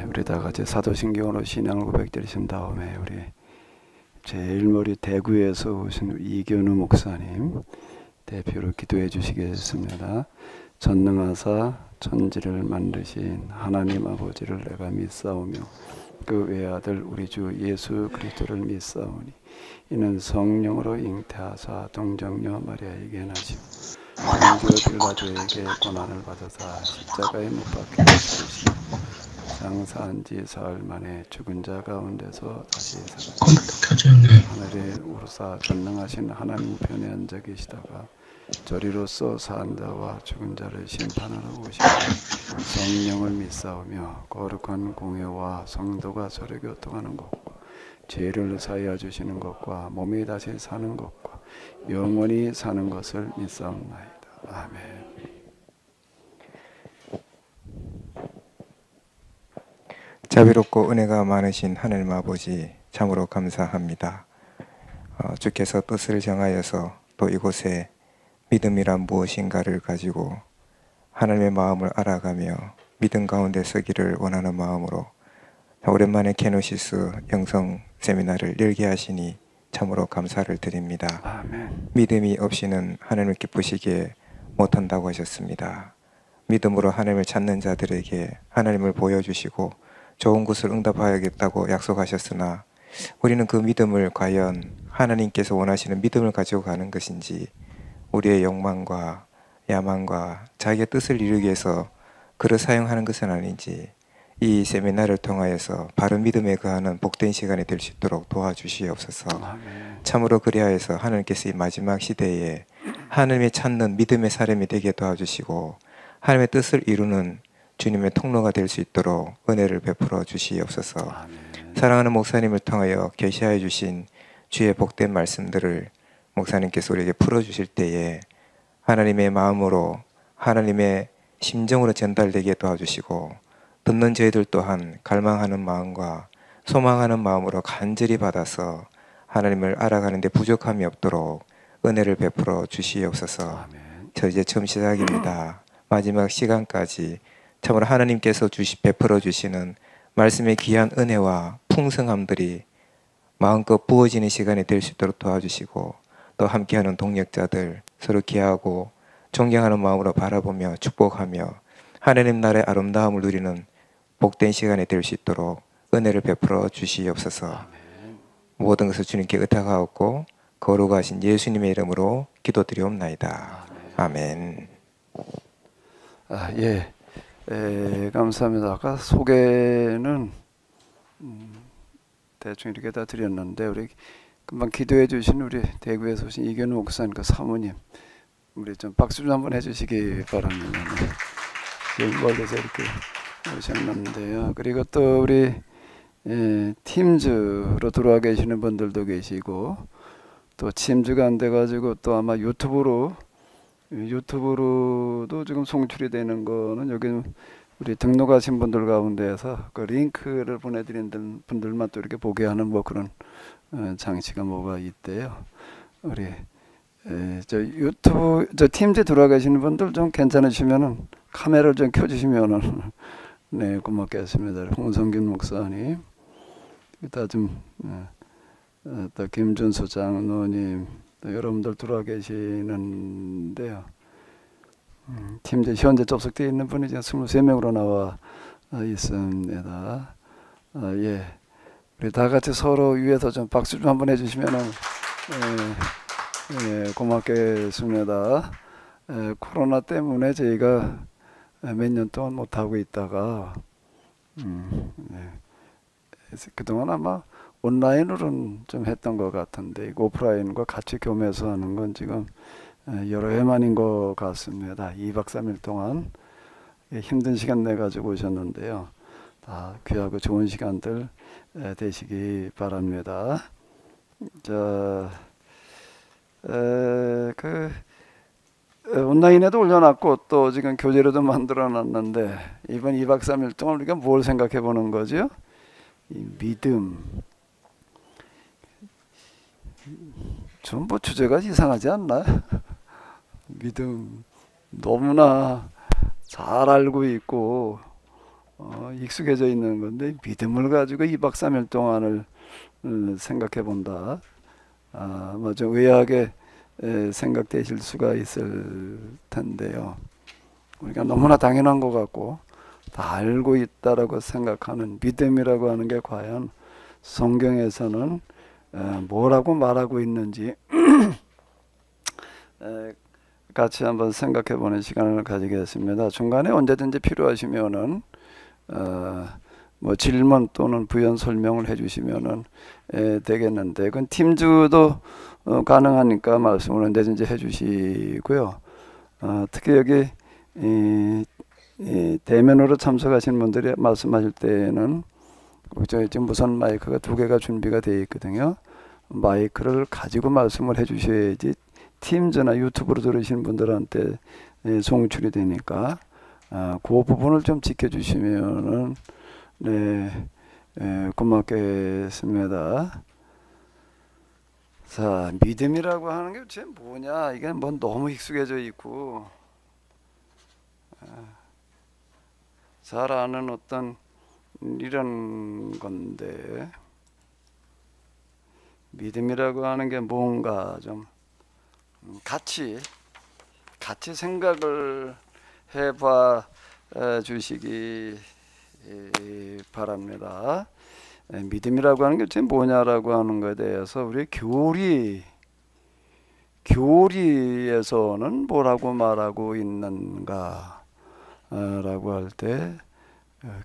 우리 다 같이 사도신경으로 신앙을 고백드리신 다음에 우리 제일 머리 대구에서 오신 이견우 목사님 대표로 기도해 주시겠습니다. 전능하사 천지를 만드신 하나님 아버지를 내가 믿사오며 그 외아들 우리 주 예수 그리스도를 믿사오니 이는 성령으로 잉태하사 동정녀 마리아에게 나시고 본디오 빌라도에게 고난을 받으사 십자가에 못 박혀 죽으시고 장사한 지 사흘 만에 죽은 자 가운데서 다시 살아나시고 하늘에 오르사 전능하신 하나님 편에 앉아 계시다가 저리로서 사한 자와 죽은 자를 심판하러 오시고 성령을 믿사오며 거룩한 공회와 성도가 서로 교통하는 것과 죄를 사하여 주시는 것과 몸이 다시 사는 것과 영원히 사는 것을 믿사옵나이다. 아멘. 자비롭고 은혜가 많으신 하나님 아버지 참으로 감사합니다. 주께서 뜻을 정하여서 또 이곳에 믿음이란 무엇인가를 가지고 하나님의 마음을 알아가며 믿음 가운데 서기를 원하는 마음으로 오랜만에 케노시스 영성 세미나를 열게 하시니 참으로 감사를 드립니다. 아멘. 믿음이 없이는 하나님을 기쁘시게 못한다고 하셨습니다. 믿음으로 하나님을 찾는 자들에게 하나님을 보여주시고 좋은 것을 응답하야겠다고 약속하셨으나 우리는 그 믿음을 과연 하나님께서 원하시는 믿음을 가지고 가는 것인지 우리의 욕망과 야망과 자기의 뜻을 이루기 위해서 그를 사용하는 것은 아닌지 이 세미나를 통하여서 바른 믿음에 거하는 복된 시간이 될 수 있도록 도와주시옵소서. 아멘. 참으로 그리하여서 하나님께서 이 마지막 시대에 하나님의 찾는 믿음의 사람이 되게 도와주시고 하나님의 뜻을 이루는 주님의 통로가 될 수 있도록 은혜를 베풀어 주시옵소서. 아멘. 사랑하는 목사님을 통하여 계시하여 주신 주의 복된 말씀들을 목사님께서 우리에게 풀어주실 때에 하나님의 마음으로 하나님의 심정으로 전달되게 도와주시고 듣는 저희들 또한 갈망하는 마음과 소망하는 마음으로 간절히 받아서 하나님을 알아가는 데 부족함이 없도록 은혜를 베풀어 주시옵소서. 아멘. 저 이제 처음 시작입니다. 마지막 시간까지 참으로 하나님께서 베풀어 주시는 말씀의 귀한 은혜와 풍성함들이 마음껏 부어지는 시간이 될 수 있도록 도와주시고 또 함께하는 동역자들 서로 기하고 존경하는 마음으로 바라보며 축복하며 하나님 나라의 아름다움을 누리는 복된 시간이 될 수 있도록 은혜를 베풀어 주시옵소서. 아멘. 모든 것을 주님께 의탁하옵고 거룩하신 예수님의 이름으로 기도드리옵나이다. 아멘. 예. 감사합니다. 아까 소개는 대충 이렇게 다 드렸는데 우리 금방 기도해 주신 우리 대구에서 오신 이견우 목사님 그 사모님 우리 좀 박수 좀 한번 해주시기 바랍니다. 지금 멀리서 이렇게 오셨는데요. 그리고 또 우리 팀즈로 들어와 계시는 분들도 계시고 또 팀즈가 안 돼가지고 또 아마 유튜브로도 지금 송출이 되는 거는 여기 우리 등록하신 분들 가운데에서 그 링크를 보내드린 분들만 또 이렇게 보게 하는 뭐 그런 장치가 뭐가 있대요. 우리 저 유튜브 저 팀즈에 들어와 계시는 분들 좀 괜찮으시면은 카메라를 좀 켜주시면은 네 고맙겠습니다. 홍성균 목사님, 이따 좀 또 김준수 장로님, 또 여러분들 들어와 계시는데요. 팀제 현재 접속되어 있는 분이 지금 23명으로 나와 있습니다. 예, 우리 다 같이 서로 위에서 좀 박수 좀 한번 해주시면은 고맙겠습니다. 코로나 때문에 저희가 몇 년 동안 못 하고 있다가 그동안 아마 온라인으로는 좀 했던 것 같은데 오프라인과 같이 겸해서 하는 건 지금 여러 해 만인 것 같습니다. 2박 3일 동안 힘든 시간 내가지고 오셨는데요. 다 귀하고 좋은 시간들 되시기 바랍니다. 자, 온라인에도 올려놨고 또 지금 교재로도 만들어놨는데 이번 2박 3일 동안 우리가 뭘 생각해 보는 거죠? 이 믿음. 좀 뭐 주제가 이상하지 않나? 믿음 너무나 잘 알고 있고 익숙해져 있는 건데 믿음을 가지고 2박 3일 동안을 생각해 본다. 좀 의아하게 생각되실 수가 있을 텐데요. 우리가 너무나 당연한 것 같고 다 알고 있다라고 생각하는 믿음이라고 하는 게 과연 성경에서는 뭐라고 말하고 있는지 같이 한번 생각해 보는 시간을 가지겠습니다. 중간에 언제든지 필요하시면은 뭐 질문 또는 부연 설명을 해주시면은 되겠는데, 그건 팀주도 가능하니까 말씀을 언제든지 해주시고요. 특히 여기 대면으로 참석하신 분들이 말씀하실 때는 지금 무선 마이크가 2개가 준비가 되어 있거든요. 마이크를 가지고 말씀을 해주셔야지 팀즈나 유튜브로 들으시는 분들한테 송출이 되니까 그 부분을 좀 지켜주시면은 고맙겠습니다. 자, 믿음이라고 하는 게 도대체 뭐냐? 이게 뭐 너무 익숙해져 있고 잘 아는 어떤 이런 건데, 믿음이라고 하는 게 뭔가 좀 같이 생각을 해봐 주시기 바랍니다. 믿음이라고 하는 게 도대체 뭐냐라고 하는 것에 대해서 우리 교리에서는 뭐라고 말하고 있는가 라고 할 때,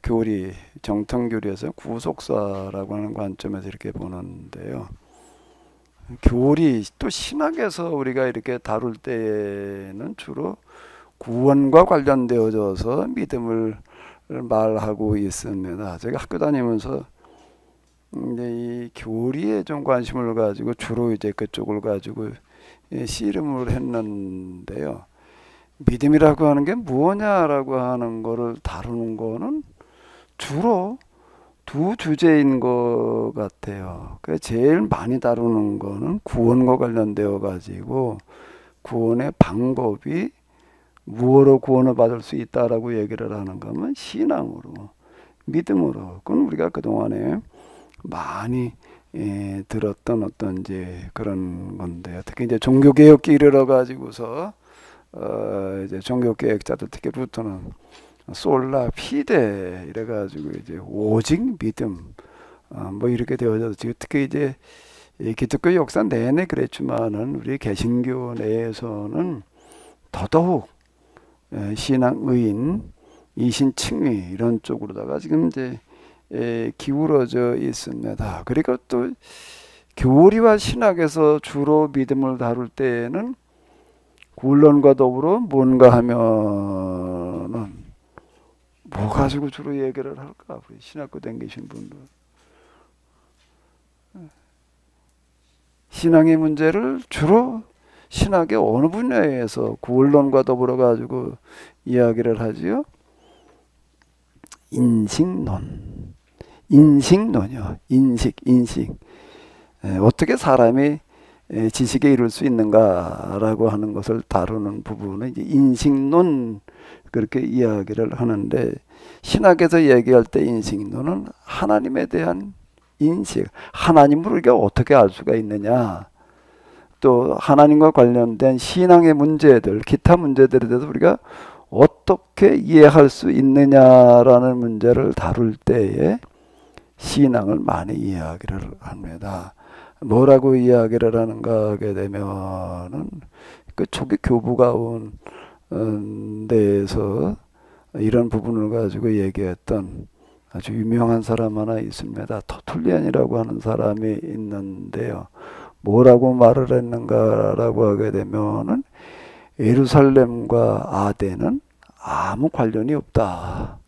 교리, 정통교리에서 구속사라고 하는 관점에서 이렇게 보는데요. 교리, 또 신학에서 우리가 이렇게 다룰 때에는 주로 구원과 관련되어져서 믿음을 말하고 있습니다. 제가 학교 다니면서 이제 이 교리에 좀 관심을 가지고 주로 이제 그쪽을 가지고 씨름을 했는데요. 믿음이라고 하는 게 무엇냐라고 하는 거를 다루는 거는 주로 두 주제인 것 같아요. 제일 많이 다루는 거는 구원과 관련되어 가지고 구원의 방법이 무엇으로 구원을 받을 수 있다라고 얘기를 하는 거면 신앙으로, 믿음으로. 그건 우리가 그동안에 많이 들었던 어떤 이제 그런 건데요. 특히 이제 종교개혁기 이르러 가지고서 이제 종교개혁자들, 특히 루터는 솔라 피데 이래가지고 이제 오직 믿음 뭐 이렇게 되어져서 지금 특히 이제 기독교 역사 내내 그랬지만은 우리 개신교 내에서는 더더욱 신앙의인, 이신칭의 이런 쪽으로다가 지금 이제 기울어져 있습니다. 그리고 또 교리와 신학에서 주로 믿음을 다룰 때에는 굴론과 더불어 뭔가 하면은 뭐 가지고 주로 얘기를 할까? 우리 신학교 댕기신 분들. 신앙의 문제를 주로 신학의 어느 분야에서 구원론과 더불어 가지고 이야기를 하지요? 인식론이요. 인식. 어떻게 사람이 지식에 이룰 수 있는가라고 하는 것을 다루는 부분은 이제 인식론, 그렇게 이야기를 하는데, 신학에서 얘기할 때 인식론은 하나님에 대한 인식, 하나님을 우리가 어떻게 알 수가 있느냐, 또 하나님과 관련된 신앙의 문제들, 기타 문제들에 대해서 우리가 어떻게 이해할 수 있느냐라는 문제를 다룰 때에 신앙을 많이 이야기를 합니다. 뭐라고 이야기를 하는가 하게 되면은 그 초기 교부가 온 데에서 이런 부분을 가지고 얘기했던 아주 유명한 사람 하나 있습니다. 터툴리안이라고 하는 사람이 있는데요. 뭐라고 말을 했는가라고 하게 되면은 예루살렘과 아덴은 아무 관련이 없다.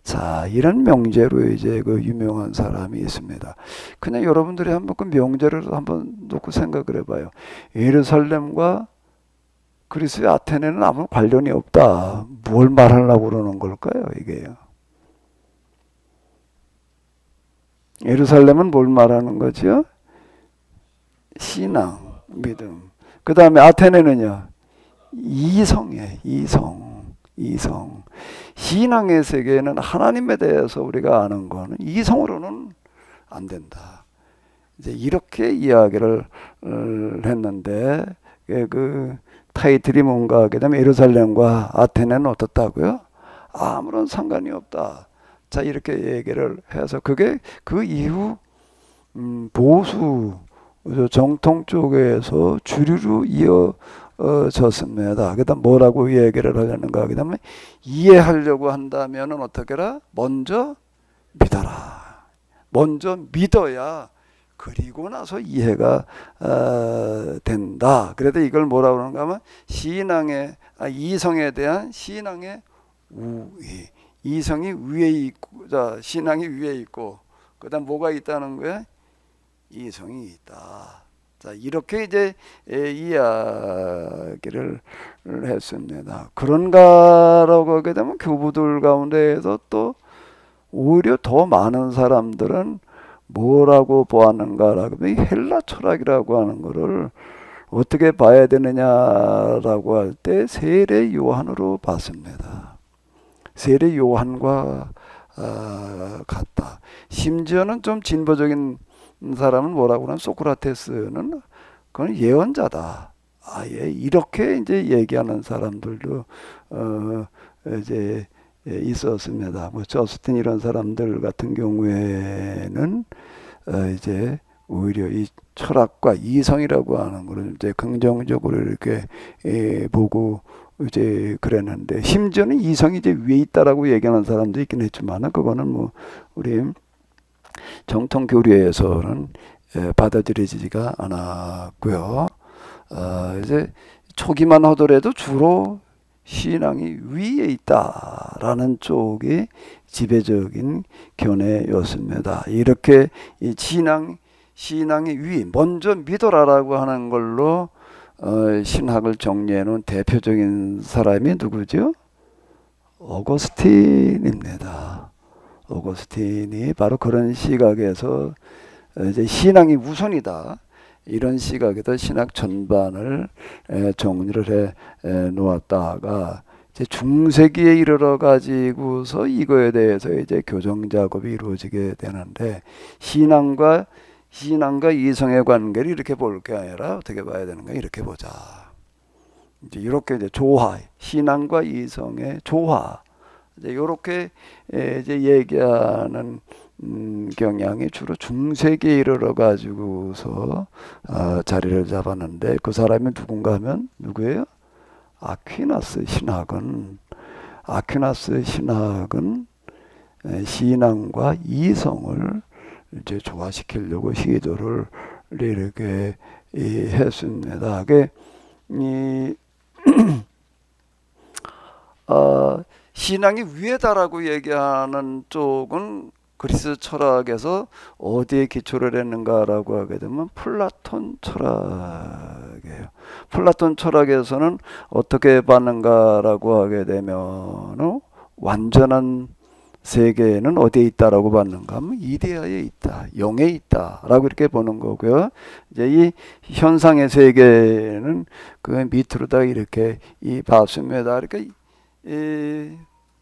자, 이런 명제로 이제 그 유명한 사람이 있습니다. 그냥 여러분들이 한번 그 명제를 한번 놓고 생각을 해봐요. 예루살렘과 그리스의 아테네는 아무 관련이 없다. 뭘 말하려고 그러는 걸까요, 이게요? 예루살렘은 뭘 말하는 거죠? 신앙, 믿음. 그 다음에 아테네는요, 이성이에요, 이성. 이성. 신앙의 세계에는 하나님에 대해서 우리가 아는 거는 이성으로는 안 된다. 이제 이렇게 이야기를 했는데 그 타이틀이 뭔가 하게 되면 예루살렘과 아테네는 어떻다고요? 아무런 상관이 없다. 자, 이렇게 얘기를 해서 그게 그 이후 보수 정통 쪽에서 주류로 이어졌습니다. 그다음 뭐라고 얘기를 하려는가 하게 되면 이해하려고 한다면은 어떻게라? 먼저 믿어라. 먼저 믿어야 그리고 나서 이해가 된다. 그래도 이걸 뭐라고 그러는가 하면 이성에 대한 신앙의 우위. 이성이 위에 있고, 자, 신앙이 위에 있고, 그 다음 뭐가 있다는 거야? 이성이 있다. 자, 이렇게 이제 이야기를 했습니다. 그런가라고 하게 되면 교부들 가운데에서 또 오히려 더 많은 사람들은 뭐라고 보았는가라고 하면 헬라 철학이라고 하는 거를 어떻게 봐야 되느냐라고 할 때 세례 요한으로 봤습니다. 세례 요한과 같다. 심지어는 좀 진보적인 사람은 뭐라고 하면 소크라테스는 그건 예언자다. 아예 이렇게 이제 얘기하는 사람들도 이제 있었습니다. 뭐 저스틴 이런 사람들 같은 경우에는 이제 오히려 이 철학과 이성이라고 하는 거를 이제 긍정적으로 이렇게 보고 이제 그랬는데, 심지어는 이성이 이제 위에 있다라고 얘기하는 사람도 있긴 했지만 그거는 뭐 우리 정통 교리에서는 받아들여지지가 않았고요. 이제 초기만 하더라도 주로 신앙이 위에 있다라는 쪽이 지배적인 견해였습니다. 이렇게 이 신앙의 위, 먼저 믿어라라고 하는 걸로 신학을 정리해 놓은 대표적인 사람이 누구죠? 어거스틴입니다. 어거스틴이 바로 그런 시각에서 이제 신앙이 우선이다, 이런 시각에서 신학 전반을 정리를 해 놓았다가 이제 중세기에 이르러 가지고서 이거에 대해서 이제 교정 작업이 이루어지게 되는데, 신앙과 이성의 관계를 이렇게 볼 게 아니라 어떻게 봐야 되는가, 이렇게 보자. 이제 이렇게 이제 조화, 신앙과 이성의 조화, 이제 이렇게 이제 얘기하는 경향이 주로 중세기에 이르러 가지고서 자리를 잡았는데, 그 사람이 누군가 하면 누구예요? 아퀴나스 신학은 신앙과 이성을 이제 조화시키려고 시도를 이렇게 했습니다. 그게 신앙이 위에다라고 얘기하는 쪽은 그리스 철학에서 어디에 기초를 했는가라고 하게 되면 플라톤 철학이에요. 플라톤 철학에서는 어떻게 봤는가라고 하게 되면 완전한 세계는 어디에 있다라고 봤는가 하면 이데아에 있다, 영에 있다라고 이렇게 보는 거고요. 이제 이 현상의 세계는 그 밑으로다 이렇게 봤습니다. 이렇게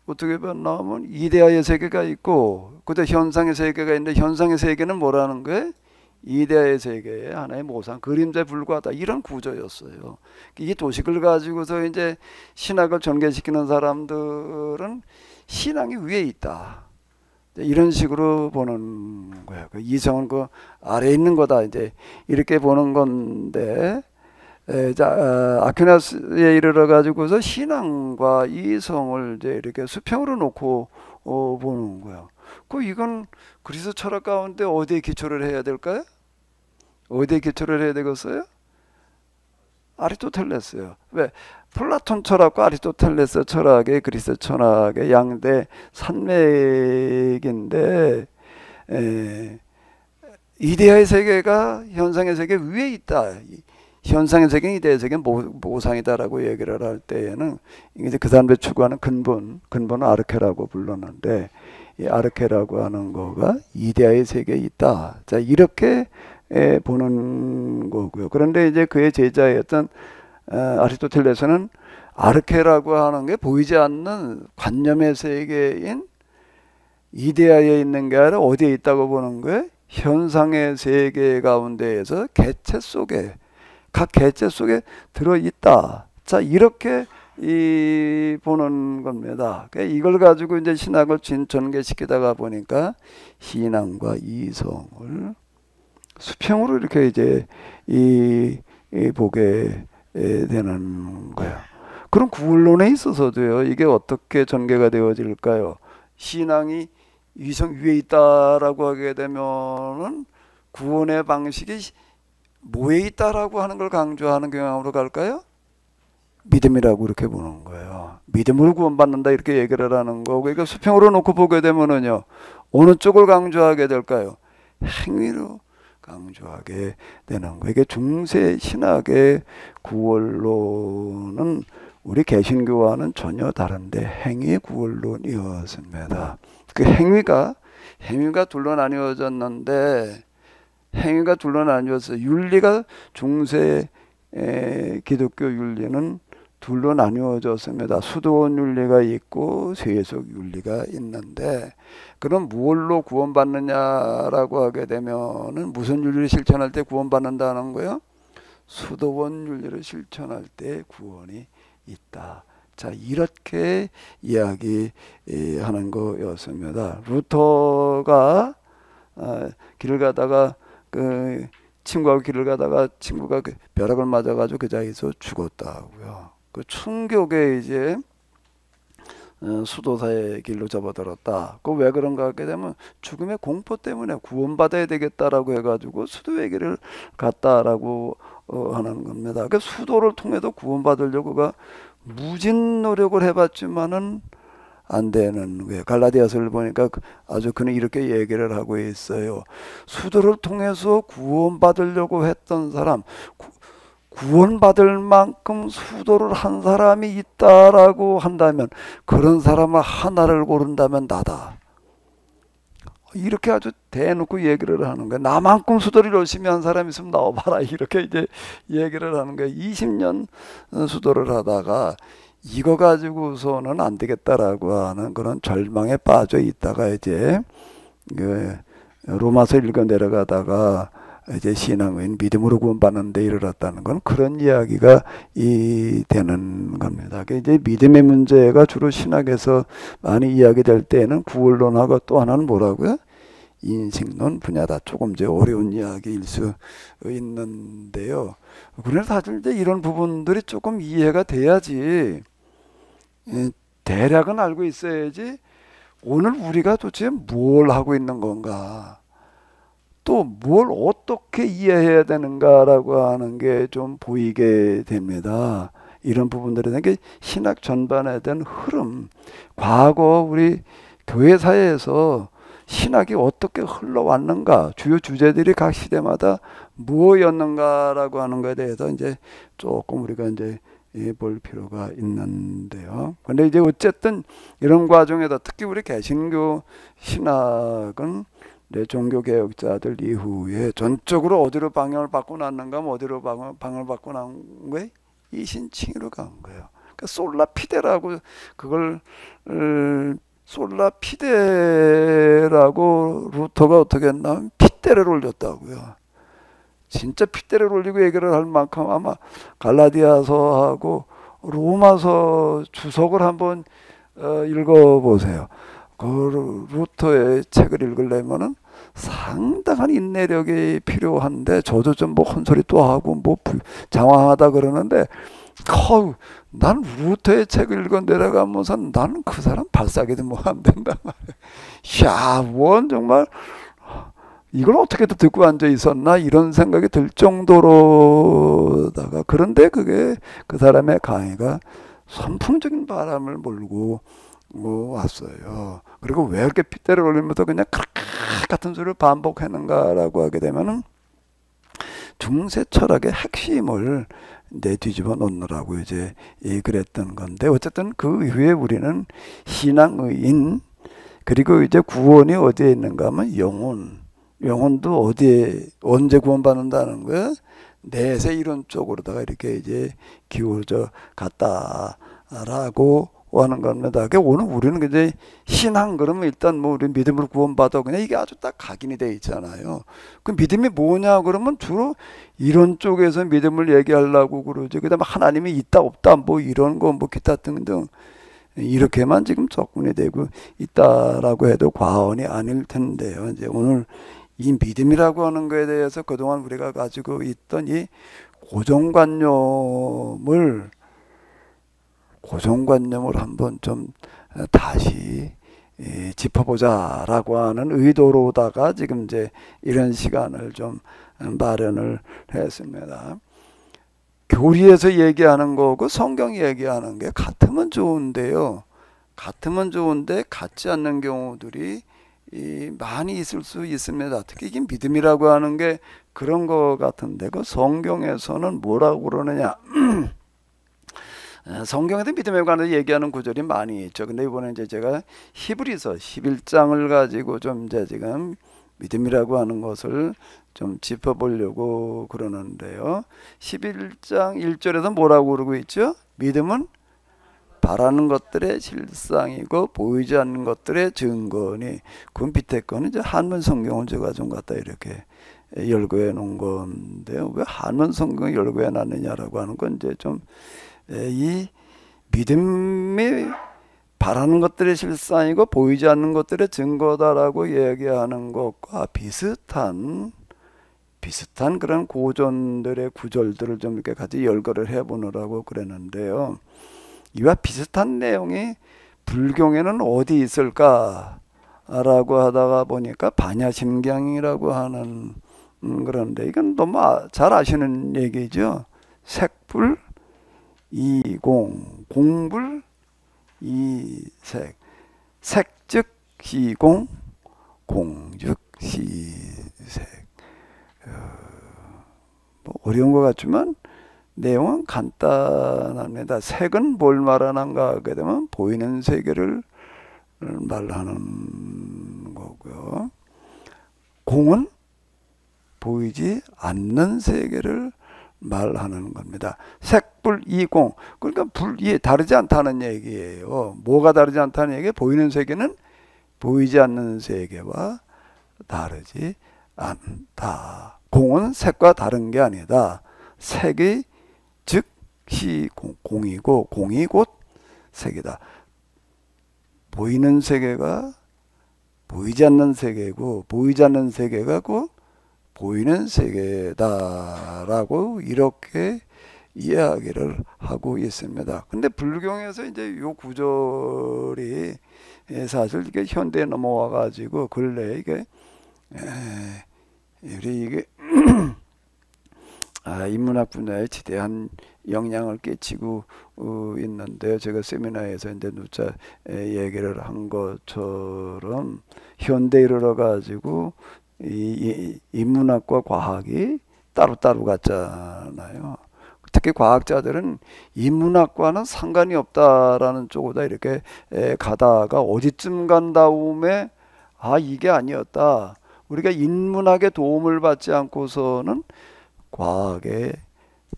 어떻게 봤냐면 이데아의 세계가 있고 그때 현상의 세계가 있는데, 현상의 세계는 뭐라는 거예요? 이데아의 세계의 하나의 모상, 그림자에 불과하다, 이런 구조였어요. 이 도식을 가지고서 이제 신학을 전개시키는 사람들은 신앙이 위에 있다, 이런 식으로 보는 거예요. 그 이성은 그 아래에 있는 거다, 이제 이렇게 보는 건데, 아퀴나스에 이르러 가지고서 신앙과 이성을 이제 이렇게 수평으로 놓고 보는 거예요. 이건 그리스 철학 가운데 어디에 기초를 해야 될까요? 어디에 기초를 해야 되겠어요? 아리스토텔레스요. 왜? 플라톤 철학과 아리스토텔레스 철학의 그리스 철학의 양대 산맥인데, 이데아의 세계가 현상의 세계 위에 있다, 현상의 세계는 이데아의 세계는 모상이다라고 얘기를 할 때에는 이제 그 사람들이 추구하는 근본은 아르케라고 불렀는데, 이 아르케라고 하는 거가 이데아의 세계에 있다. 자, 이렇게 보는 거고요. 그런데 이제 그의 제자였던 아리스토텔레스는 아르케라고 하는 게 보이지 않는 관념의 세계인 이데아에 있는 게 아니라 어디에 있다고 보는 거예요? 현상의 세계 가운데에서 개체 속에, 각 개체 속에 들어있다. 자, 이렇게 보는 겁니다. 이걸 가지고 이제 신학을 전개시키다가 보니까 신앙과 이성을 수평으로 이렇게 이제 보게 되는 거예요. 그럼 구원론에 있어서도요, 이게 어떻게 전개가 되어질까요? 신앙이 이성 위에 있다라고 하게 되면은 구원의 방식이 뭐에 있다라고 하는 걸 강조하는 경향으로 갈까요? 믿음이라고 이렇게 보는 거예요. 믿음으로 구원받는다 이렇게 얘기를 하는 거고, 그러니까 수평으로 놓고 보게 되면은요, 어느 쪽을 강조하게 될까요? 행위로 강조하게 되는 거예요. 이게 중세 신학의 구원론은 우리 개신교와는 전혀 다른데 행위 구원론이었습니다. 그 행위가 둘로 나뉘어졌는데, 행위가 둘로 나뉘어서 윤리가 중세 기독교 윤리는 둘로 나뉘어졌습니다. 수도원 윤리가 있고 세속 윤리가 있는데, 그럼 무엇로 구원받느냐라고 하게 되면은 무슨 윤리를 실천할 때 구원받는다는 거예요? 수도원 윤리를 실천할 때 구원이 있다. 자, 이렇게 이야기하는 거였습니다. 루터가 길을 가다가 친구하고 길을 가다가 친구가 벼락을 맞아가지고 그 자리에서 죽었다고요. 그 충격에 이제 수도사의 길로 접어들었다. 그 왜 그런가 하게 되면 죽음의 공포 때문에 구원받아야 되겠다라고 해가지고 수도의 길을 갔다라고 하는 겁니다. 그 수도를 통해도 구원받으려고가 무진 노력을 해봤지만은 안 되는 거예요. 갈라디아서를 보니까 아주 그는 이렇게 얘기를 하고 있어요. 수도를 통해서 구원받으려고 했던 사람, 구원받을 만큼 수도를 한 사람이 있다라고 한다면, 그런 사람을 하나를 고른다면 나다. 이렇게 아주 대놓고 얘기를 하는 거예요. 나만큼 수도를 열심히 한 사람이 있으면 나와봐라. 이렇게 이제 얘기를 하는 거예요. 20년 수도를 하다가 이거 가지고서는 안 되겠다라고 하는 그런 절망에 빠져 있다가 이제 로마서 읽어 내려가다가 이제 신앙은 믿음으로 구원받는 데 이르렀다는 건 그런 이야기가 되는 겁니다. 이제 믿음의 문제가 주로 신학에서 많이 이야기될 때는 구원론하고 또 하나는 뭐라고요? 인식론 분야다. 조금 이제 어려운 이야기일 수 있는데요. 그래서 사실 이제 이런 부분들이 조금 이해가 돼야지, 대략은 알고 있어야지 오늘 우리가 도대체 뭘 하고 있는 건가, 또 뭘 어떻게 이해해야 되는가라고 하는 게 좀 보이게 됩니다. 이런 부분들에 대한 게 신학 전반에 대한 흐름, 과거 우리 교회 사회에서 신학이 어떻게 흘러왔는가, 주요 주제들이 각 시대마다 무엇이었는가라고 하는 것에 대해서 이제 조금 우리가 이제 볼 필요가 있는데요. 근데 이제 어쨌든 이런 과정에서 특히 우리 개신교 신학은 종교 개혁자들 이후에 전적으로 어디로 방향을 바꿔 놨는가 하면 어디로 방향을 바꿔 난 거예요? 이신칭의로 간 거예요. 그러니까 솔라피데라고, 그걸 솔라피데라고 루터가 어떻게 했냐면 핏대를 올렸다고요. 진짜 핏대를 올리고 얘기를 할 만큼 아마 갈라디아서하고 로마서 주석을 한번 읽어보세요. 그 루터의 책을 읽으려면은 상당한 인내력이 필요한데, 저도 좀 뭐 헛소리 또 하고 뭐 장황하다 그러는데, 난 루터의 책을 읽어 내려가면서 나는 그 사람 발사기도 뭐 안 된단 말이야. 야, 원 정말 이걸 어떻게 듣고 앉아 있었나 이런 생각이 들 정도로다가, 그런데 그게 그 사람의 강의가 선풍적인 바람을 몰고 왔어요. 그리고 왜 이렇게 핏대를 올리면서 그냥 같은 소리를 반복하는가라고 하게 되면은 중세 철학의 핵심을 뒤집어 놓느라고 이제 그랬던 건데, 어쨌든 그 이후에 우리는 신앙의인, 그리고 이제 구원이 어디에 있는가 하면 영혼도 어디에 언제 구원받는다는 거야? 내세 이론 쪽으로다가 이렇게 이제 기울어져 갔다 라고 하는 겁니다. 그러니까 오늘 우리는 이제 신앙 그러면 일단 뭐 우리 믿음으로 구원받아 그냥 이게 아주 딱 각인이 돼 있잖아요. 그 믿음이 뭐냐 그러면 주로 이런 쪽에서 믿음을 얘기하려고 그러죠. 그다음에 하나님이 있다 없다 뭐 이런 거 뭐 기타 등등 이렇게만 지금 접근이 되고 있다라고 해도 과언이 아닐 텐데요. 이제 오늘 이 믿음이라고 하는 거에 대해서 그동안 우리가 가지고 있던 이 고정관념을 한번 좀 다시 짚어보자라고 하는 의도로다가 지금 이제 이런 시간을 좀 마련을 했습니다. 교리에서 얘기하는 거고 성경이 얘기하는 게 같으면 좋은데요. 같으면 좋은데 같지 않는 경우들이 많이 있을 수 있습니다. 특히 이 믿음이라고 하는 게 그런 거 같은데 그 성경에서는 뭐라고 그러느냐. 성경에도 믿음에 관해서 얘기하는 구절이 많이 있죠. 근데 이번에 이제 제가 히브리서 11장을 가지고 좀 이제 지금 믿음이라고 하는 것을 좀 짚어보려고 그러는데요. 11장 1절에서 뭐라고 그러고 있죠? 믿음은 바라는 것들의 실상이고 보이지 않는 것들의 증거니. 그 밑에 거는 이제 한문 성경을 제가 좀 갖다 이렇게 열거해 놓은 건데요. 왜 한문 성경을 열거해 놨느냐라고 하는 건 이제 좀 이 믿음이 바라는 것들의 실상이고 보이지 않는 것들의 증거다라고 얘기하는 것과 비슷한 그런 고전들의 구절들을 좀 이렇게 같이 열거를 해보느라고 그랬는데요. 이와 비슷한 내용이 불경에는 어디 있을까라고 하다가 보니까 반야심경이라고 하는 그런데 이건 너무 잘 아시는 얘기죠. 색불 이공, 공불 이색, 색즉 시공, 공즉 시색. 뭐 어려운 것 같지만 내용은 간단합니다. 색은 뭘 말하는가 하게 되면 보이는 세계를 말하는 거고요. 공은 보이지 않는 세계를 말하는 겁니다. 색불 이공, 그러니까 불이 다르지 않다는 얘기예요. 뭐가 다르지 않다는 얘기예요? 보이는 세계는 보이지 않는 세계와 다르지 않다. 공은 색과 다른 게 아니다. 색이 즉 공이고 공이 곧 색이다. 보이는 세계가 보이지 않는 세계고 보이지 않는 세계가 곧 보이는 세계다라고 이렇게 이야기를 하고 있습니다. 근데 불경에서 이제 요 구절이 사실 이게 현대에 넘어와 가지고 근래 이게 이게 인문학 분야에 지대한 영향을 끼치고 있는데요. 제가 세미나에서 이제 누차 얘기를 한 것처럼 현대에 이르러 가지고 이 인문학과 과학이 따로따로 갔잖아요. 특히 과학자들은 인문학과는 상관이 없다라는 쪽으로 이렇게 가다가 어디쯤 간 다음에 이게 아니었다. 우리가 인문학의 도움을 받지 않고서는 과학의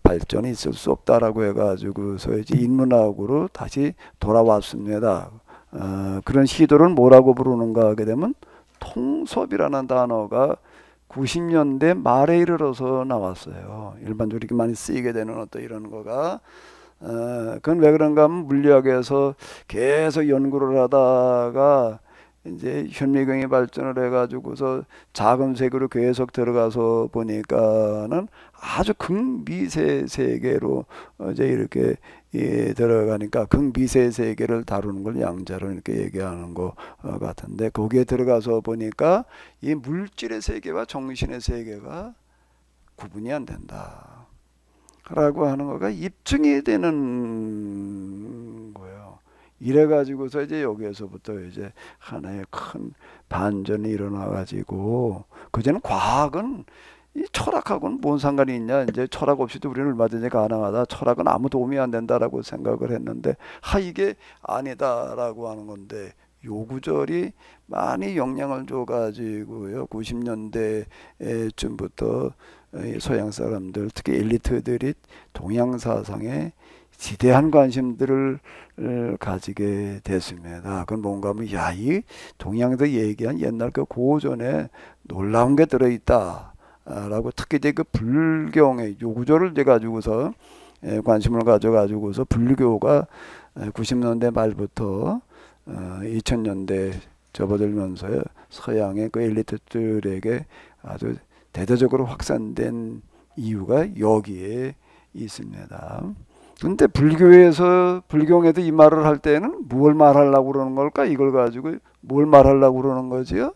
발전이 있을 수 없다라고 해가지고서 이제 인문학으로 다시 돌아왔습니다. 그런 시도를 뭐라고 부르는가 하게 되면 통섭이라는 단어가 90년대 말에 이르러서 나왔어요. 일반적으로 이렇게 많이 쓰이게 되는 어떤 이런 거가 그건 왜 그런가 하면 물리학에서 계속 연구를 하다가 이제 현미경이 발전을 해가지고서 작은 세계로 계속 들어가서 보니까는 아주 극미세 세계로 이제 이렇게 들어가니까 극미세 세계를 다루는 걸 양자로 이렇게 얘기하는 것 같은데 거기에 들어가서 보니까 이 물질의 세계와 정신의 세계가 구분이 안 된다 라고 하는 거가 입증이 되는 거예요. 이래가지고서 이제 여기에서부터 이제 하나의 큰 반전이 일어나가지고 그전에는 과학은 이 철학하고는 뭔 상관이 있냐, 이제 철학 없이도 우리는 얼마든지 가능하다, 철학은 아무 도움이 안 된다라고 생각을 했는데 이게 아니다라고 하는 건데 요 구절이 많이 영향을 줘가지고요 90년대쯤부터 서양 사람들 특히 엘리트들이 동양 사상에 지대한 관심들을 가지게 됐습니다. 그건 뭔가 하면 이 동양에서 얘기한 옛날 그 고전에 놀라운 게 들어있다 라고, 특히 이제 그 불경의 요구조를 이제 가지고서 관심을 가져가지고서 불교가 90년대 말부터 2000년대 접어들면서 서양의 그 엘리트들에게 아주 대대적으로 확산된 이유가 여기에 있습니다. 근데 불경에서 이 말을 할 때는 뭘 말하려고 그러는 걸까? 이걸 가지고 뭘 말하려고 그러는 거지요?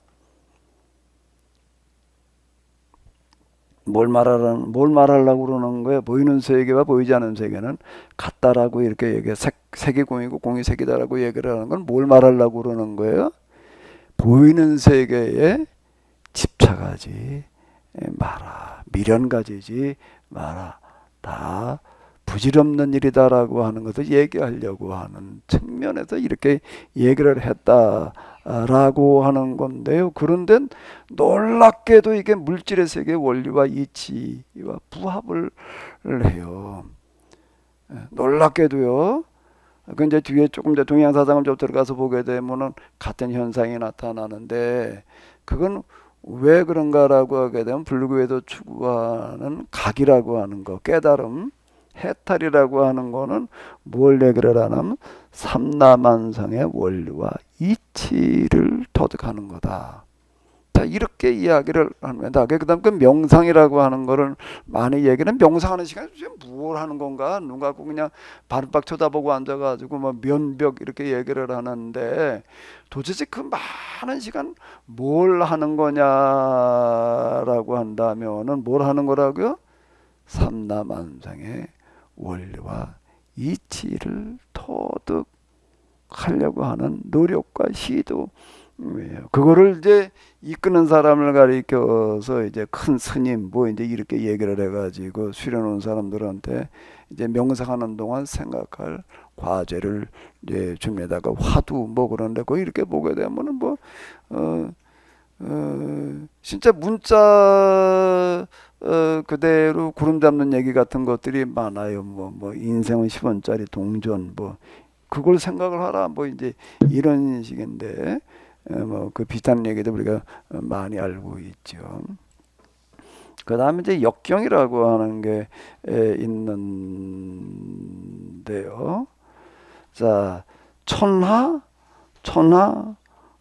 뭘 말하려고 그러는 거예요? 보이는 세계와 보이지 않는 세계는 같다라고 이렇게 얘기해. 색이 공이고 공이 색이다라고 얘기를 하는 건 뭘 말하려고 그러는 거예요? 보이는 세계에 집착하지 마라. 미련 가지지 마라. 다 부질없는 일이다라고 하는 것을 얘기하려고 하는 측면에서 이렇게 얘기를 했다라고 하는 건데요. 그런데 놀랍게도 이게 물질의 세계 원리와 이치와 부합을 해요. 놀랍게도요. 그 이제 뒤에 조금 이제 동양 사상을 좀 들어가서 보게 되면은 같은 현상이 나타나는데, 그건 왜 그런가라고 하게 되면 불교에도 추구하는 각이라고 하는 거, 깨달음, 해탈이라고 하는 거는 뭘 얘기를 하냐면 삼라만상의 원리와 이치를 터득하는 거다. 자, 이렇게 이야기를 합니다. 그 다음 그 명상이라고 하는 거를 많이 얘기는, 명상하는 시간에 뭘 하는 건가? 누가 그냥 바른박 쳐다보고 앉아가지고 뭐 면벽 이렇게 얘기를 하는데, 도대체 그 많은 시간 뭘 하는 거냐라고 한다면은 뭘 하는 거라고요? 삼라만상의 원리와 이치를 터득하려고 하는 노력과 시도. 그거를 이제 이끄는 사람을 가리켜서 이제 큰 스님 뭐 이제 이렇게 얘기를 해가지고 수련온 사람들한테 이제 명상하는 동안 생각할 과제를 이제 줍니다가 화두 뭐 그런데 거 이렇게 보게 되면은 뭐 진짜 문자 그대로 구름 잡는 얘기 같은 것들이 많아요. 뭐 인생은 10원짜리 동전 뭐 그걸 생각을 하라 뭐 이제 이런 식인데, 뭐 그 비슷한 얘기도 우리가 많이 알고 있죠. 그 다음에 이제 역경이라고 하는 게 있는데요. 자, 천하,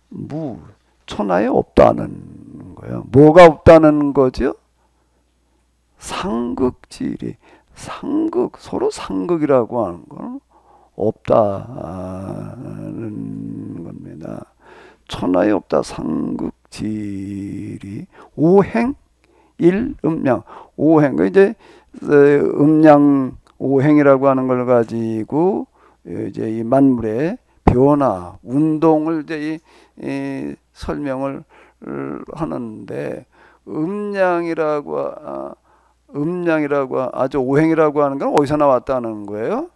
무, 천하에 없다는 거예요. 뭐가 없다는 거죠? 상극지리, 서로 상극이라고 하는 건 없다는 겁니다. 천하에 없다 상극지리, 오행, 일음양, 오행, 그 이제 음양 오행이라고 하는 걸 가지고 이제 이 만물의 변화, 운동을 이제 이 설명을 하는데, 음양이라고 아주 오행이라고 하는 건 어디서 나왔다는 거예요?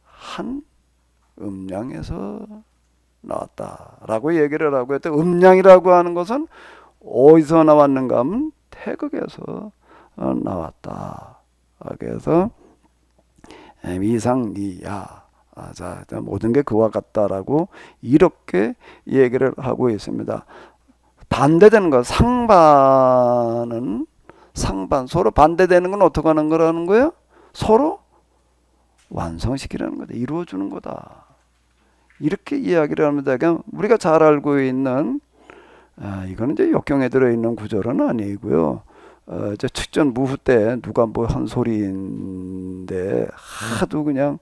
한 음양에서 나왔다라고 얘기를 하고 했대. 음양이라고 하는 것은 어디서 나왔는가 하면 태극에서 나왔다. 그래서 미상리야. 자, 모든 게 그와 같다라고 이렇게 얘기를 하고 있습니다. 반대되는 거, 상반, 서로 반대되는 건 어떻게 하는 거라는 거예요? 서로 완성시키라는 거다. 이루어주는 거다. 이렇게 이야기를 합니다. 그냥 우리가 잘 알고 있는, 이거는 이제 역경에 들어있는 구절은 아니고요. 이제 측전 무후 때 누가 뭐 한 소리인데 하도 그냥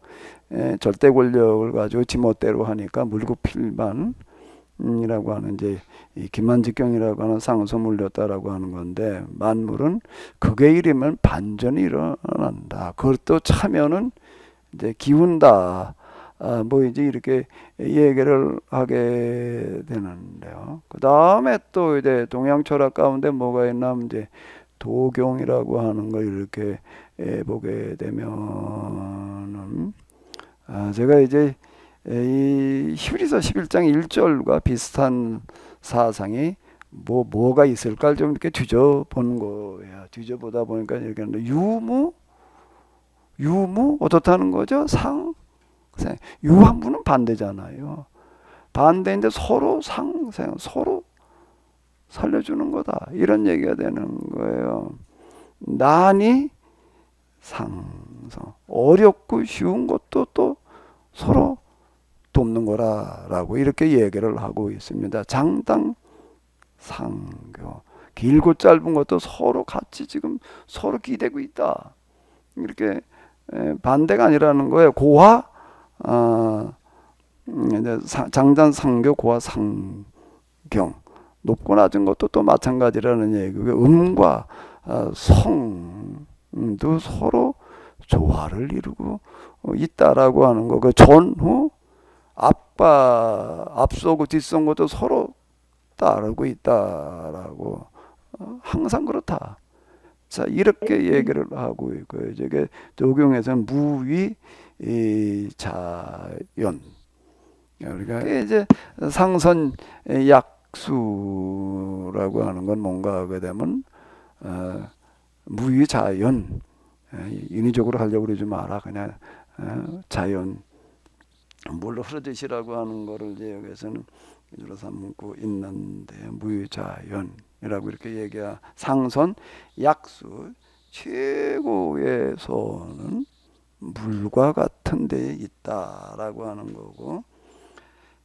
절대 권력을 가지고 지멋대로 하니까 물구필만 이라고 하는 이제 이 기만직경이라고 하는 상소 물렸다라고 하는 건데, 만물은 극의 일이면 반전이 일어난다. 그것도 차면은 이제 기운다. 뭐 이제 이렇게 얘기를 하게 되는데요. 그 다음에 또 이제 동양 철학 가운데 뭐가 있나 하면 이제 도경이라고 하는 걸 이렇게 보게 되면은, 제가 이제 이 히브리서 11장 1절과 비슷한 사상이 뭐가 있을까 좀 이렇게 뒤져보는 거예요. 뒤져보다 보니까 이렇게 하는데, 유무 유무 어떻다는 거죠? 상생. 유한무는 반대잖아요. 반대인데 서로 상생, 서로 살려주는 거다. 이런 얘기가 되는 거예요. 난이 상성. 어렵고 쉬운 것도 또 서로 돕는 거라고 이렇게 얘기를 하고 있습니다. 장당 상교. 길고 짧은 것도 서로 같이 지금 서로 기대고 있다. 이렇게 반대가 아니라는 거예요. 고화 장단 상교 고화 상경. 높고 낮은 것도 또 마찬가지라는 얘기고 음과 성도 서로 조화를 이루고 있다라고 하는 거. 그 전후 앞서고 뒤선 것도 서로 따르고 있다라고 항상 그렇다. 자 이렇게 얘기를 하고 있고요. 이게 도경에서는 무위 자연. 우리가 이제 상선 약수라고 하는 건 뭔가 하게 되면 무위 자연. 인위적으로 하려고 그러지 마라. 그냥 자연. 물로 흐르듯이라고 하는 거를 이제 여기서는 이로 삼고 있는데 무유자연이라고 이렇게 얘기하. 상선 약수 최고에서는 물과 같은 데에 있다라고 하는 거고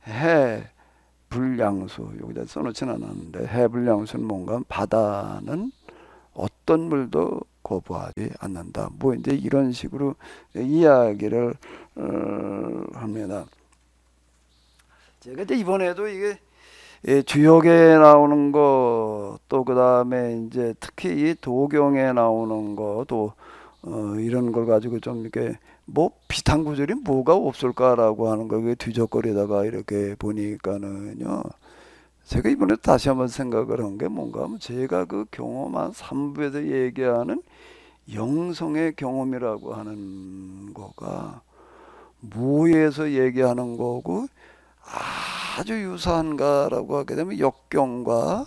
해 불량수 여기다 써놓지는 않았는데 해 불량수는 뭔가 바다는 어떤 물도 거부하지 않는다. 뭐 이제 이런 식으로 이야기를 합니다. 제가 이제 이번에도 이게 주역에 나오는 거 또 그 다음에 이제 특히 이 도경에 나오는 거도 이런 걸 가지고 좀 이렇게 뭐 비슷한 구절이 뭐가 없을까라고 하는 걸 뒤적거리다가 이렇게 보니까는요. 제가 이번에 다시 한번 생각을 한 게 뭔가 하면 제가 그 경험한 3부에서 얘기하는 영성의 경험이라고 하는 거가 무에서 얘기하는 거고 아주 유사한가라고 하게 되면 역경과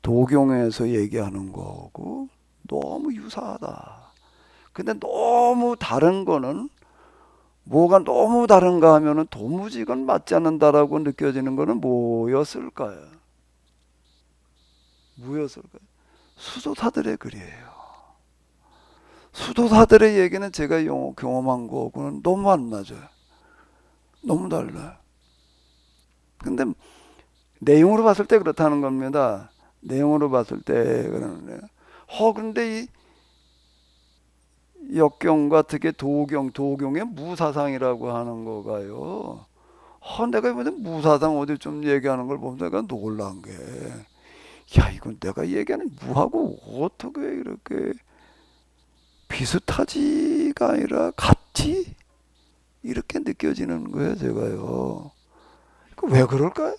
도경에서 얘기하는 거고 너무 유사하다. 근데 너무 다른 거는 뭐가 너무 다른가 하면은 도무지 이건 맞지 않는다라고 느껴지는 거는 뭐였을까요? 뭐였을까요? 수도사들의 글이에요. 수도사들의 얘기는 제가 경험한 거하고는 너무 안 맞아요. 너무 달라요. 근데 내용으로 봤을 때 그렇다는 겁니다. 내용으로 봤을 때 그러는데 근데 이 역경과 특히 도경의 무사상이라고 하는 거가요. 내가 이번에 무사상 어디 좀 얘기하는 걸 보면 내가 놀란 게, 야, 이건 내가 얘기하는 무하고 어떻게 이렇게 비슷하지가 아니라 같지? 이렇게 느껴지는 거예요, 제가요. 왜 그럴까요?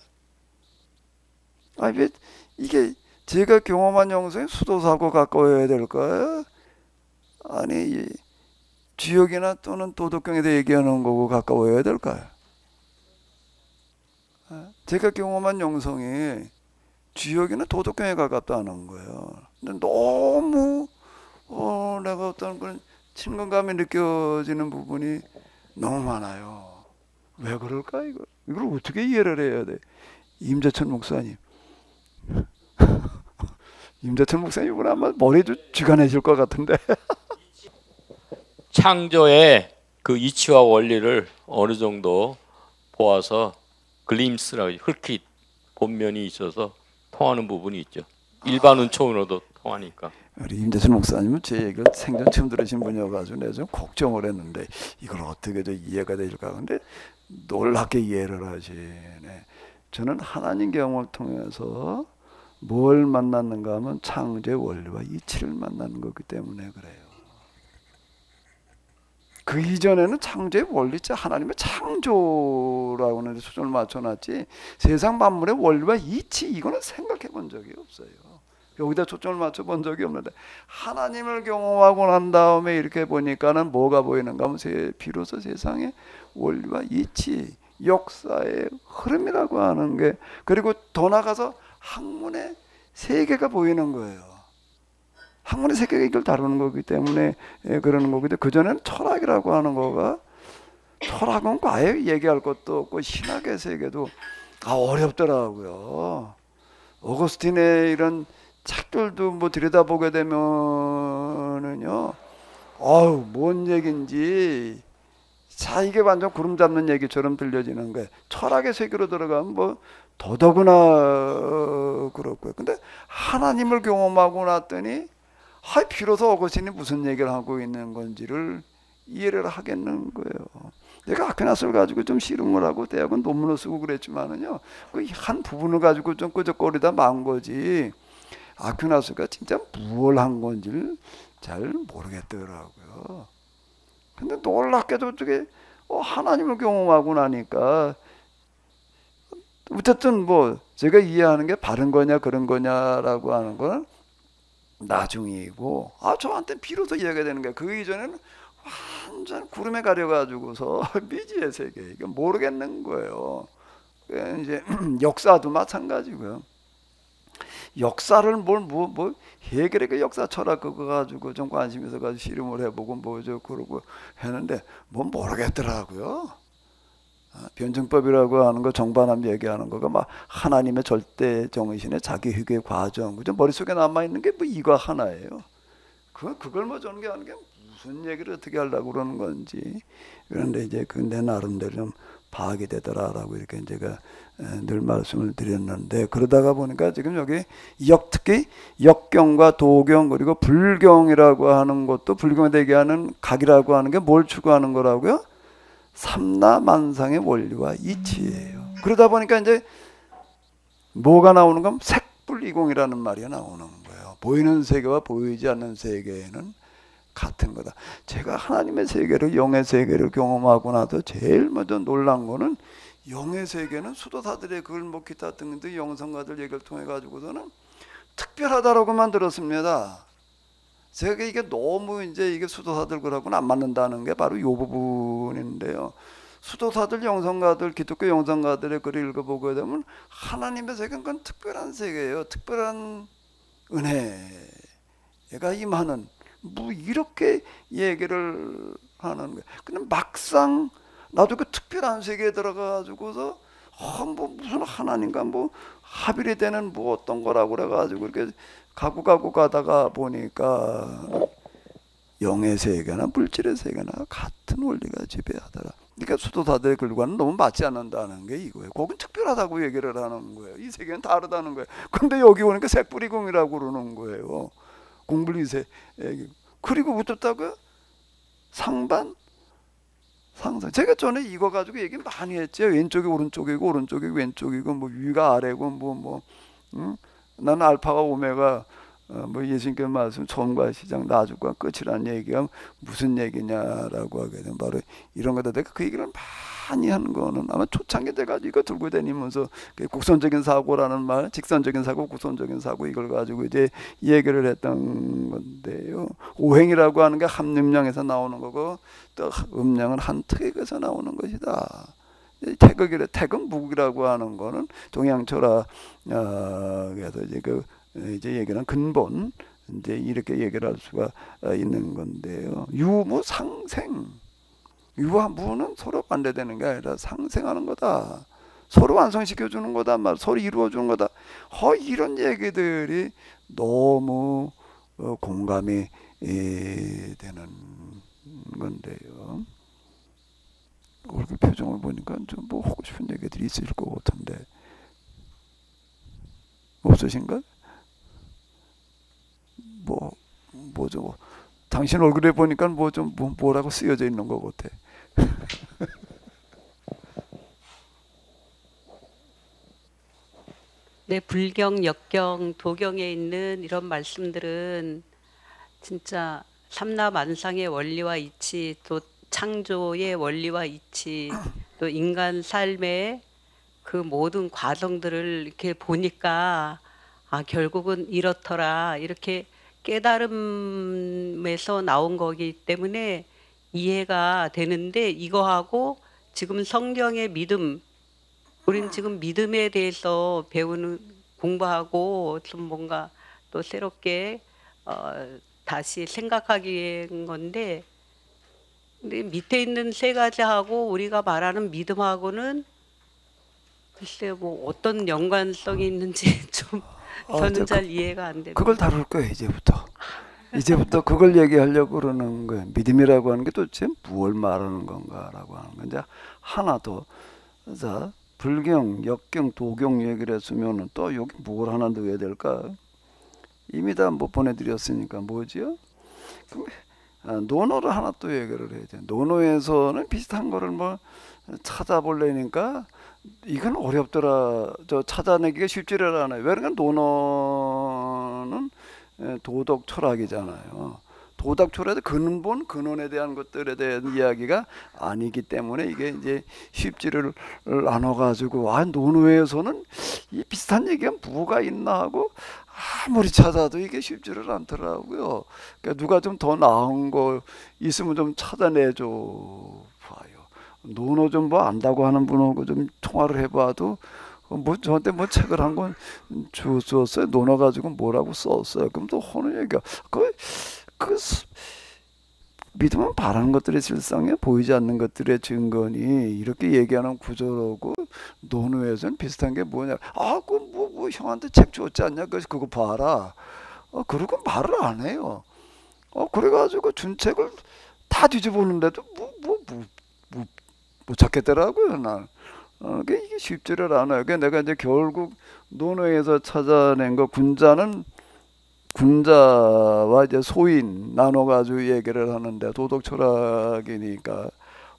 왜 이게 제가 경험한 영성이 수도사하고 가까워야 될까요? 아니 주역이나 또는 도덕경에 대해 얘기하는 거고 가까워야 될까요? 제가 경험한 영성이 주역이나 도덕경에 가깝다는 거예요. 근데 너무 내가 어떤 그런 친근감이 느껴지는 부분이 너무 많아요. 왜 그럴까 이걸 어떻게 이해를 해야 돼? 임재천 목사님. 임재천 목사님 이번에 아마 머리도 쥐가내질 것 같은데. 창조의 그 이치와 원리를 어느 정도 보아서 글림스라고 흙빛 본면이 있어서 통하는 부분이 있죠. 일반 운총으로도 통하니까. 우리 임재천 목사님은 제 얘기를 생전 처음 들으신 분이어가지고 내가 좀 걱정을 했는데 이걸 어떻게 좀 이해가 될까. 근데 놀랍게 이해를 하시네. 저는 하나님 경험을 통해서 뭘 만났는가 하면 창조의 원리와 이치를 만나는 거기 때문에 그래요. 그 이전에는 창조의 원리자 하나님의 창조라고 하는 데 초점을 맞춰놨지 세상 만물의 원리와 이치 이거는 생각해 본 적이 없어요. 여기다 초점을 맞춰 본 적이 없는데 하나님을 경험하고 난 다음에 이렇게 보니까는 뭐가 보이는가 하면 비로소 세상의 원리와 이치 역사의 흐름이라고 하는 게 그리고 더 나가서 학문의 세계가 보이는 거예요. 학문의 세계가 이걸 다루는 거기 때문에 그러는 거기 때문에 그전에는 철학이라고 하는 거가 철학은 아예 얘기할 것도 없고 신학의 세계도 어렵더라고요. 어거스틴의 이런 책들도 뭐 들여다보게 되면은요, 뭔 얘긴지 자 이게 완전 구름 잡는 얘기처럼 들려지는 거예요. 철학의 세계로 들어가면 뭐 더더구나 그렇고요. 근데 하나님을 경험하고 났더니 비로소 어거스틴이 무슨 얘기를 하고 있는 건지를 이해를 하겠는 거예요. 내가 아퀴나스를 가지고 좀 씨름을 하고 대학은 논문을 쓰고 그랬지만은요, 그 한 부분을 가지고 좀 끄적거리다 만 거지. 아퀴나스가 진짜 무엇을 한 건지를 잘 모르겠더라고요. 근데 놀랍게도 어떻게 하나님을 경험하고 나니까 어쨌든 뭐 제가 이해하는 게 바른 거냐 그런 거냐라고 하는 건 나중이고 저한테 비로소 이해가 되는 거예요. 그 이전에는 완전 구름에 가려가지고서 미지의 세계 이게 모르겠는 거예요. 이제 역사도 마찬가지고요. 역사를 뭐 해결의 그 역사 철학 그거 가지고 좀 관심 있어 가지고 씨름을 해보고 뭐죠 그러고 했는데 뭐 모르겠더라고요. 변증법이라고 하는 거 정반합 얘기하는 거가 막 하나님의 절대 정의신의 자기 회개 과정 그죠 머릿속에 남아 있는 게 뭐 이거 하나예요. 그걸 뭐 전개하는 게 무슨 얘기를 어떻게 하려고 그러는 건지. 그런데 이제 그 내 나름대로 좀 파악이 되더라라고 이렇게 제가 늘 말씀을 드렸는데, 그러다가 보니까 지금 여기 특히 역경과 도경 그리고 불경이라고 하는 것도 불경에 대기하는 각이라고 하는 게 뭘 추구하는 거라고요? 삼라만상의 원리와 이치예요. 그러다 보니까 이제 뭐가 나오는 건 색불이공이라는 말이 나오는 거예요. 보이는 세계와 보이지 않는 세계는 같은 거다. 제가 하나님의 세계를 영의 세계를 경험하고 나서 제일 먼저 놀란 거는 영의 세계는 수도사들의 글 뭐 기타 등등 영성가들 얘기를 통해 가지고서는 특별하다라고만 들었습니다. 제가 이게 너무 이제 이게 수도사들 글하고는 안 맞는다는 게 바로 이 부분인데요. 수도사들 영성가들 기독교 영성가들의 글을 읽어보게 되면 하나님의 세계는 그건 특별한 세계예요. 특별한 은혜가 임하는 뭐 이렇게 얘기를 하는 거예요. 근데 막상 나도 그 특별한 세계에 들어가가지고서 뭐 무슨 하나님과 뭐 합일이 되는 뭐 어떤 거라고 그래가지고 이렇게 가고 가다가 보니까 영의 세계나 물질의 세계나 같은 원리가 지배하더라. 그러니까 수도사들의 글과는 너무 맞지 않는다는 게 이거예요. 거긴 특별하다고 얘기를 하는 거예요. 이 세계는 다르다는 거예요. 근데 여기 오니까 색불이공이라고 그러는 거예요. 공불이세. 그리고 어떻다고요? 상반? 상상. 제가 전에 이거 가지고 얘기 많이 했죠. 왼쪽이 오른쪽이고 오른쪽이 왼쪽이고 뭐 위가 아래고 나는 알파가 오메가 뭐 예수님께서 말씀 처음과 시작 나중과 끝이라는 얘기가 무슨 얘기냐라고 하게 되면 바로 이런 거다. 내가 그 얘기를 많이 하는 거는 아마 초창기 때가 이거 들고 다니면서 곡선적인 사고라는 말, 직선적인 사고, 곡선적인 사고 이걸 가지고 이제 얘기를 했던 건데요. 오행이라고 하는 게 합림량에서 나오는 거고 또 음량은 한특에서 나오는 것이다. 태극 무극이라고 하는 거는 동양 철학에서 이제 얘기는 근본 이제 이렇게 얘기를 할 수가 있는 건데요. 유무 상생. 유와 무는 서로 반대되는 게 아니라 상생하는 거다. 서로 완성시켜 주는 거다. 서로 이루어 주는 거다. 이런 얘기들이 너무 공감이 되는 건데요. 얼굴 표정을 보니까 좀 뭐 하고 싶은 얘기들이 있을 것 같은데 없으신가? 뭐죠? 당신 얼굴에 보니까 뭐라고 쓰여져 있는 것 같아. 네, 불경, 역경, 도경에 있는 이런 말씀들은 진짜 삼라만상의 원리와 이치, 또 창조의 원리와 이치, 또 인간 삶의 그 모든 과정들을 이렇게 보니까 결국은 이렇더라 이렇게 깨달음에서 나온 거기 때문에 이해가 되는데, 이거하고 지금 성경의 믿음, 우리는 지금 믿음에 대해서 배우는 공부하고 좀 뭔가 또 새롭게 다시 생각하기 위한 건데, 근데 밑에 있는 세 가지하고 우리가 말하는 믿음하고는 글쎄 뭐 어떤 연관성이 있는지 좀 저는 잘 이해가 안 됩니다. 그걸 다룰 거예요 이제부터. 이제부터 그걸 얘기하려고 그러는 거예요. 믿음이라고 하는 게 도대체 무엇을 말하는 건가라고 하는 거. 이제 하나 더. 자, 불경, 역경, 도경 얘기를 했으면은 또 여기 뭘 하나 넣어야 될까? 이미 다 뭐 보내드렸으니까 뭐지요? 그럼 논어를 하나 또 얘기를 해야 돼. 논어에서는 비슷한 거를 뭐 찾아보려니까 이건 어렵더라. 저 찾아내기가 쉽지를 않아요. 왜냐면 논어는 도덕 철학이잖아요. 도덕 철학의 근본 근원에 대한 것들에 대한 이야기가 아니기 때문에 이게 이제 쉽지를 않아 가지고 논어에서는 이 비슷한 얘기가 뭐가 있나 하고 아무리 찾아도 이게 쉽지를 않더라고요. 그러니까 누가 좀 더 나은 거 있으면 좀 찾아내줘 봐요. 논어 좀 뭐 안다고 하는 분하고 좀 통화를 해봐도 뭐 저한테 뭐 책을 한 권 주었어요. 논어 가지고 뭐라고 썼어요. 그럼 또 하는 얘기가 그 믿으면 바라는 것들의 실상에 보이지 않는 것들의 증거니 이렇게 얘기하는 구조라고 논어에서는 비슷한 게 뭐냐? 뭐 형한테 책 줬지 않냐? 그래서 그거 봐라. 그러고 말을 안 해요. 그래가지고 준 책을 다 뒤져보는데도 못 찾겠더라고요, 난. 이게 쉽지를 않아요. 내가 이제 결국 논어에서 찾아낸 거 군자와 이제 소인 나눠가지고 얘기를 하는데 도덕 철학이니까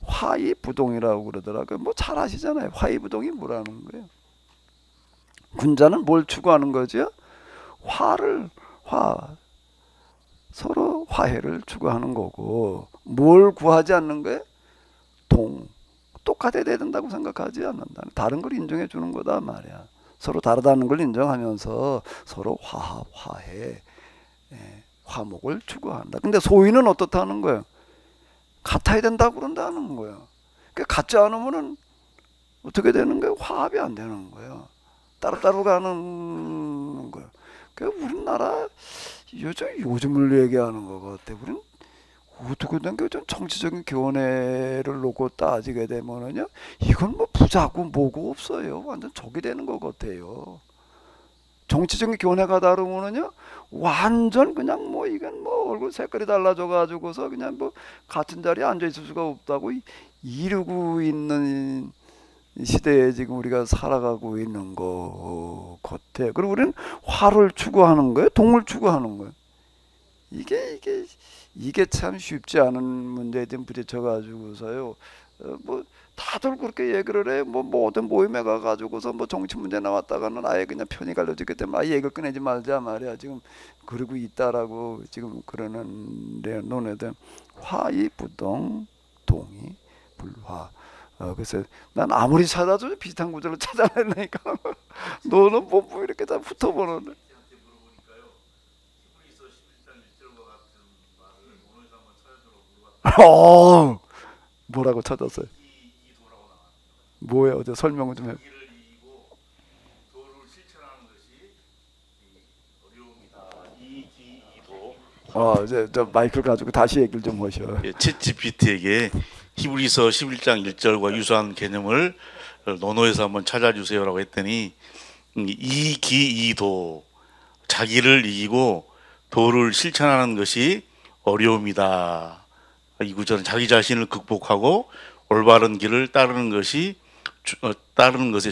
화이부동이라고 그러더라고요. 뭐 잘 아시잖아요. 화이부동이 뭐라는 거예요. 군자는 뭘 추구하는 거죠? 서로 화해를 추구하는 거고 뭘 구하지 않는 거예요? 똑같아야 된다고 생각하지 않는다. 다른 걸 인정해 주는 거다 말이야. 서로 다르다는 걸 인정하면서 서로 화해, 화목을 추구한다. 근데 소위는 어떻다는 거예요? 같아야 된다고 그런다는 거예요. 그러니까 같지 않으면은 어떻게 되는 거예요? 화합이 안 되는 거예요. 따로따로 가는 거예요. 그러니까 우리나라 요즘을 얘기하는 것 같아. 우리는 어떻게 된 게 좀 정치적인 교훈회를 놓고 따지게 되면은요, 이건 뭐 부자고 뭐고 없어요. 완전 적이 되는 것 같아요. 정치적인 교훈회가 다르면은요, 완전 그냥 뭐 이건 뭐 얼굴 색깔이 달라져 가지고서 그냥 뭐 같은 자리에 앉아 있을 수가 없다고 이루고 있는 시대에 지금 우리가 살아가고 있는 것 같아요. 그리고 우리는 화를 추구하는 거예요, 동을 추구하는 거예요. 이게 참 쉽지 않은 문제에 좀 부딪혀가지고서요. 뭐 다들 그렇게 얘기를 해. 뭐 모든 모임에 가가지고서 뭐 정치 문제 나왔다가는 아예 그냥 편이 갈려지기 때문에 아예 얘기를 꺼내지 말자 말이야. 지금 그러고 있다라고 지금 그러는데 논에도 화이부동 동이 불화. 그래서 난 아무리 찾아도 비슷한 구절을 찾아내니까 너는 뭐 이렇게 다 붙어보는데. 뭐라고 찾았어요? 뭐예요? 어제 설명을 좀 해. 이제 저 마이크를 가지고 다시 얘기를 좀 하셔. 챗 GPT에게 히브리서 11장 1절과 유사한 개념을 논어에서 한번 찾아주세요라고 했더니 이기이도 자기를 이기고 도를 실천하는 것이 어려움이다. 이 구절은 자기 자신을 극복하고 올바른 길을 따르는 것의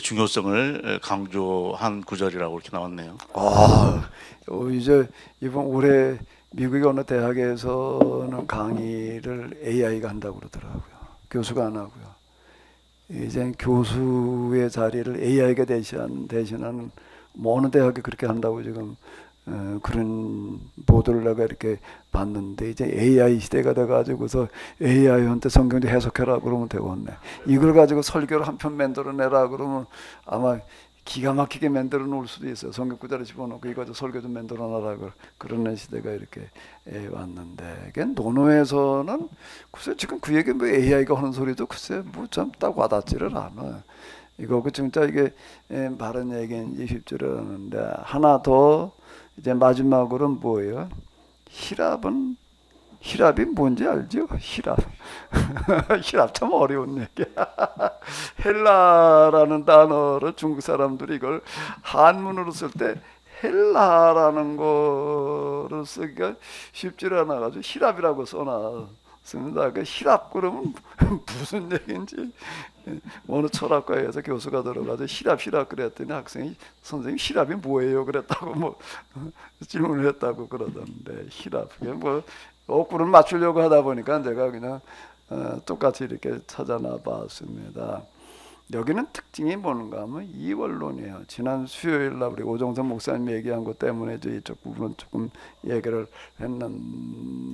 중요성을 강조한 구절이라고 이렇게 나왔네요. 이제 이번 올해 미국의 어느 대학에서는 강의를 AI가 한다고 그러더라고요. 교수가 안 하고요. 이제 교수의 자리를 AI가 대신하는 뭐 어느 대학이 그렇게 한다고 지금 그런 보도를 내가 이렇게 봤는데 이제 AI 시대가 돼가지고서 AI한테 성경 좀 해석해라 그러면 되겠네. 이걸 가지고 설교를 한 편 만들어내라 그러면 아마 기가 막히게 만들어 놓을 수도 있어요. 성경 구절을 집어넣고 이거 설교 좀 만들어놔라 그러는 시대가 이렇게 왔는데 논어에서는 글쎄 지금 그 얘기 뭐 AI가 하는 소리도 글쎄 뭐 좀 딱 와닿지를 않아. 이거 그 진짜 이게 바른 얘기인지 쉽지를 않은데 하나 더 이제 마지막으로는 뭐예요? 히랍이 뭔지 알죠? 히랍. 히랍 참 어려운 얘기야. 헬라라는 단어를 중국 사람들이 이걸 한문으로 쓸 때 헬라라는 거를 쓰기가 쉽지 않아가지고 히랍이라고 써놨습니다. 그 히랍 그러면 무슨 얘기인지 어느 철학과에서 교수가 들어가서 히랍 그랬더니 학생이 선생님 히랍이 뭐예요? 그랬다고 뭐 질문을 했다고 그러던데 히랍 그게 뭐 어구를 맞추려고 하다 보니까 내가 그냥 똑같이 이렇게 찾아나 봤습니다. 여기는 특징이 뭔가 하면 이원론이에요. 지난 수요일 날 우리 오정선 목사님 얘기한 것 때문에 이쪽 부분은 조금 얘기를 했는데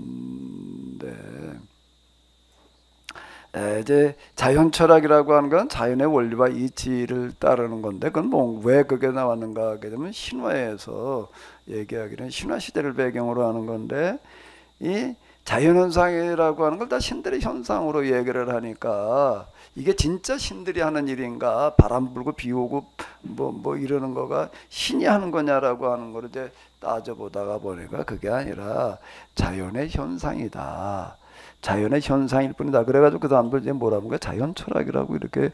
이제 자연 철학이라고 하는 건 자연의 원리와 이치를 따르는 건데 그건 뭐 왜 그게 나왔는가 하게 되면 신화에서 얘기하기는 신화 시대를 배경으로 하는 건데 이 자연현상이라고 하는 걸 다 신들의 현상으로 얘기를 하니까 이게 진짜 신들이 하는 일인가 바람 불고 비 오고 뭐 이러는 거가 신이 하는 거냐라고 하는 걸 이제 따져보다가 보니까 그게 아니라 자연의 현상이다. 자연의 현상일 뿐이다. 그래가지고 그 사람들 이제 뭐라는 거야? 자연 철학이라고 이렇게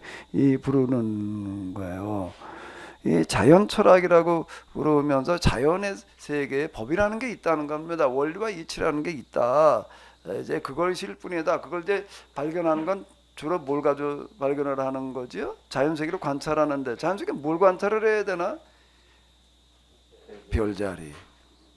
부르는 거예요. 이 자연 철학이라고 부르면서 자연의 세계에 법이라는 게 있다는 겁니다. 원리와 이치라는 게 있다. 이제 그것일 뿐이다. 그걸 이제 발견하는 건 주로 뭘 가지고 발견을 하는 거지요? 자연 세계를 관찰하는데 자연 세계 뭘 관찰을 해야 되나? 별자리,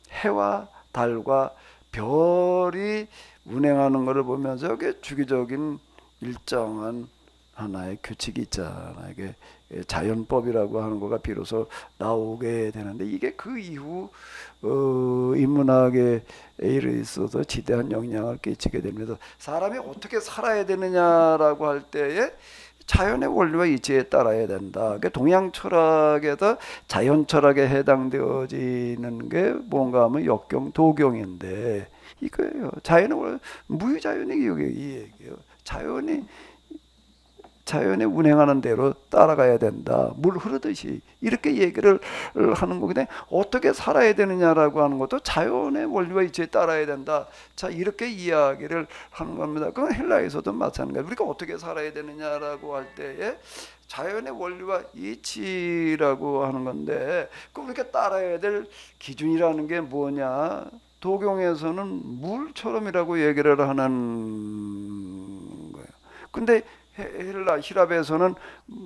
해와 달과 별이 운행하는 것을 보면서 이게 주기적인 일정한 하나의 규칙이 있잖아. 이게 자연법이라고 하는 거가 비로소 나오게 되는데 이게 그 이후 인문학에 있어서 지대한 영향을 끼치게 됩니다. 사람이 어떻게 살아야 되느냐라고 할 때에 자연의 원리와 이치에 따라야 된다. 그러니까 동양 철학에서 자연 철학에 해당되어지는 게 뭔가 하면 역경, 도경인데 이거예요. 자연의 원리, 무유자연이 이 얘기예요. 자연이 운행하는 대로 따라가야 된다. 물 흐르듯이 이렇게 얘기를 하는 거기 때문에 어떻게 살아야 되느냐라고 하는 것도 자연의 원리와 이치에 따라야 된다. 자 이렇게 이야기를 하는 겁니다. 그건 헬라에서도 마찬가지예요. 우리가 어떻게 살아야 되느냐라고 할 때에 자연의 원리와 이치라고 하는 건데 그 우리가 따라야 될 기준이라는 게 뭐냐. 도경에서는 물처럼이라고 얘기를 하는 거예요. 근데 히랍에서는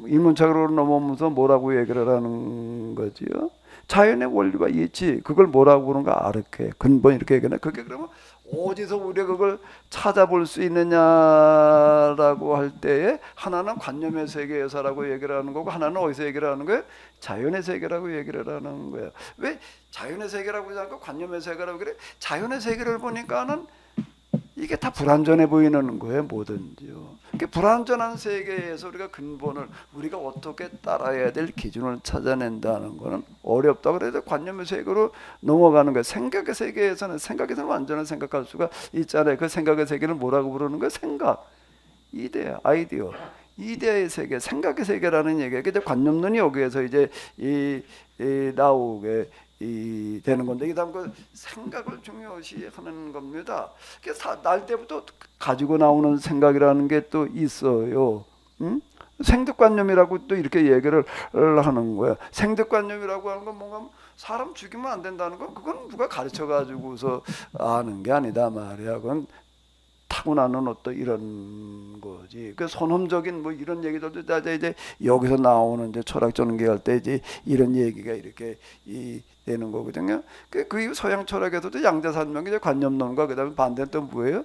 인문학으로 넘어오면서 뭐라고 얘기를 하는 거지요? 자연의 원리와 이치 그걸 뭐라고 그러는가 아르케 근본 이렇게 얘기하는 그게 그러면 어디서 우리가 그걸 찾아볼 수 있느냐라고 할 때에 하나는 관념의 세계에서라고 얘기를 하는 거고 하나는 어디서 얘기를 하는 거예요? 자연의 세계라고 얘기를 하는 거예요. 왜 자연의 세계라고 하지 않고 관념의 세계라고 그래? 자연의 세계를 보니까는 이게 다 불완전해 보이는 거예요. 뭐든지요. 그러니까 불완전한 세계에서 우리가 근본을 우리가 어떻게 따라야 될 기준을 찾아낸다는 거는 어렵다. 그래서 관념의 세계로 넘어가는 거예요. 생각의 세계에서는 완전한 생각할 수가 있잖아요. 그 생각의 세계를 뭐라고 부르는 거예요? 생각, 이데아, 아이디어. 이데아의 세계, 생각의 세계라는 얘기예요. 근데 관념론이 여기에서 이제 나오게 되는 건데 그다음 그 생각을 중요시 하는 겁니다. 그래서 날 때부터 가지고 나오는 생각이라는 게 또 있어요. 생득관념이라고 또 이렇게 얘기를 하는 거야. 생득관념이라고 하는 건 뭔가 사람 죽이면 안 된다는 건 그건 누가 가르쳐 가지고서 아는 게 아니다 말이야. 그건 타고나는 어떤 이런 거지. 그 선험적인 뭐 이런 얘기들도 이제 여기서 나오는 이제 철학 전개할 때 이제 이런 얘기가 이렇게 되는 거거든요. 그 이후 서양 철학에서도 양자산명의 이제 관념론과 그다음에 반대는 또 뭐예요?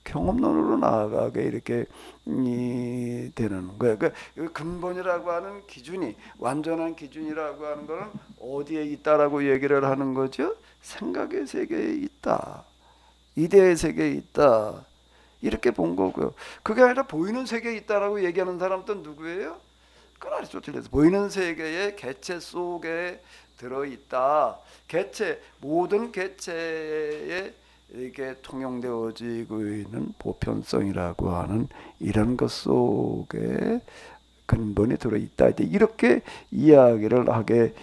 경험론으로 나아가게 이렇게 되는 거예요. 그 근본이라고 하는 기준이 완전한 기준이라고 하는 거는 어디에 있다라고 얘기를 하는 거죠? 생각의 세계에 있다. 이데아의 세계에 있다. 이렇게 본 거고요. 그게 아니라 보이는 세계에 있다라고 얘기하는 사람은 누구예요? 그건 아리스토텔레스. 보이는 세계의 개체 속에 들어있다. 개체, 모든 개체에 이렇게 통용되어지고 있는 보편성이라고 하는 이런 것 속에 근본이 들어있다. 이제 이렇게 이야기를 하게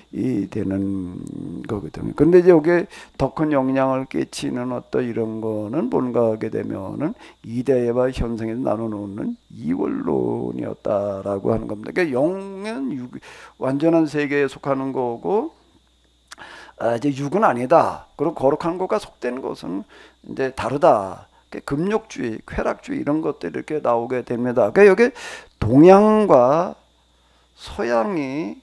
되는 거거든요. 근데 이제 여기에 더 큰 영향을 끼치는 어떤 이런 거는 뭔가 하게 되면은 이데아와 현상에서 나눠놓는 이원론이었다라고 하는 겁니다. 그러니까 영은 완전한 세계에 속하는 거고, 이제 육은 아니다. 그리고 거룩한 것과 속된 것은 이제 다르다. 금욕주의, 쾌락주의 이런 것들이 이렇게 나오게 됩니다. 그러니까 여기 동양과 서양이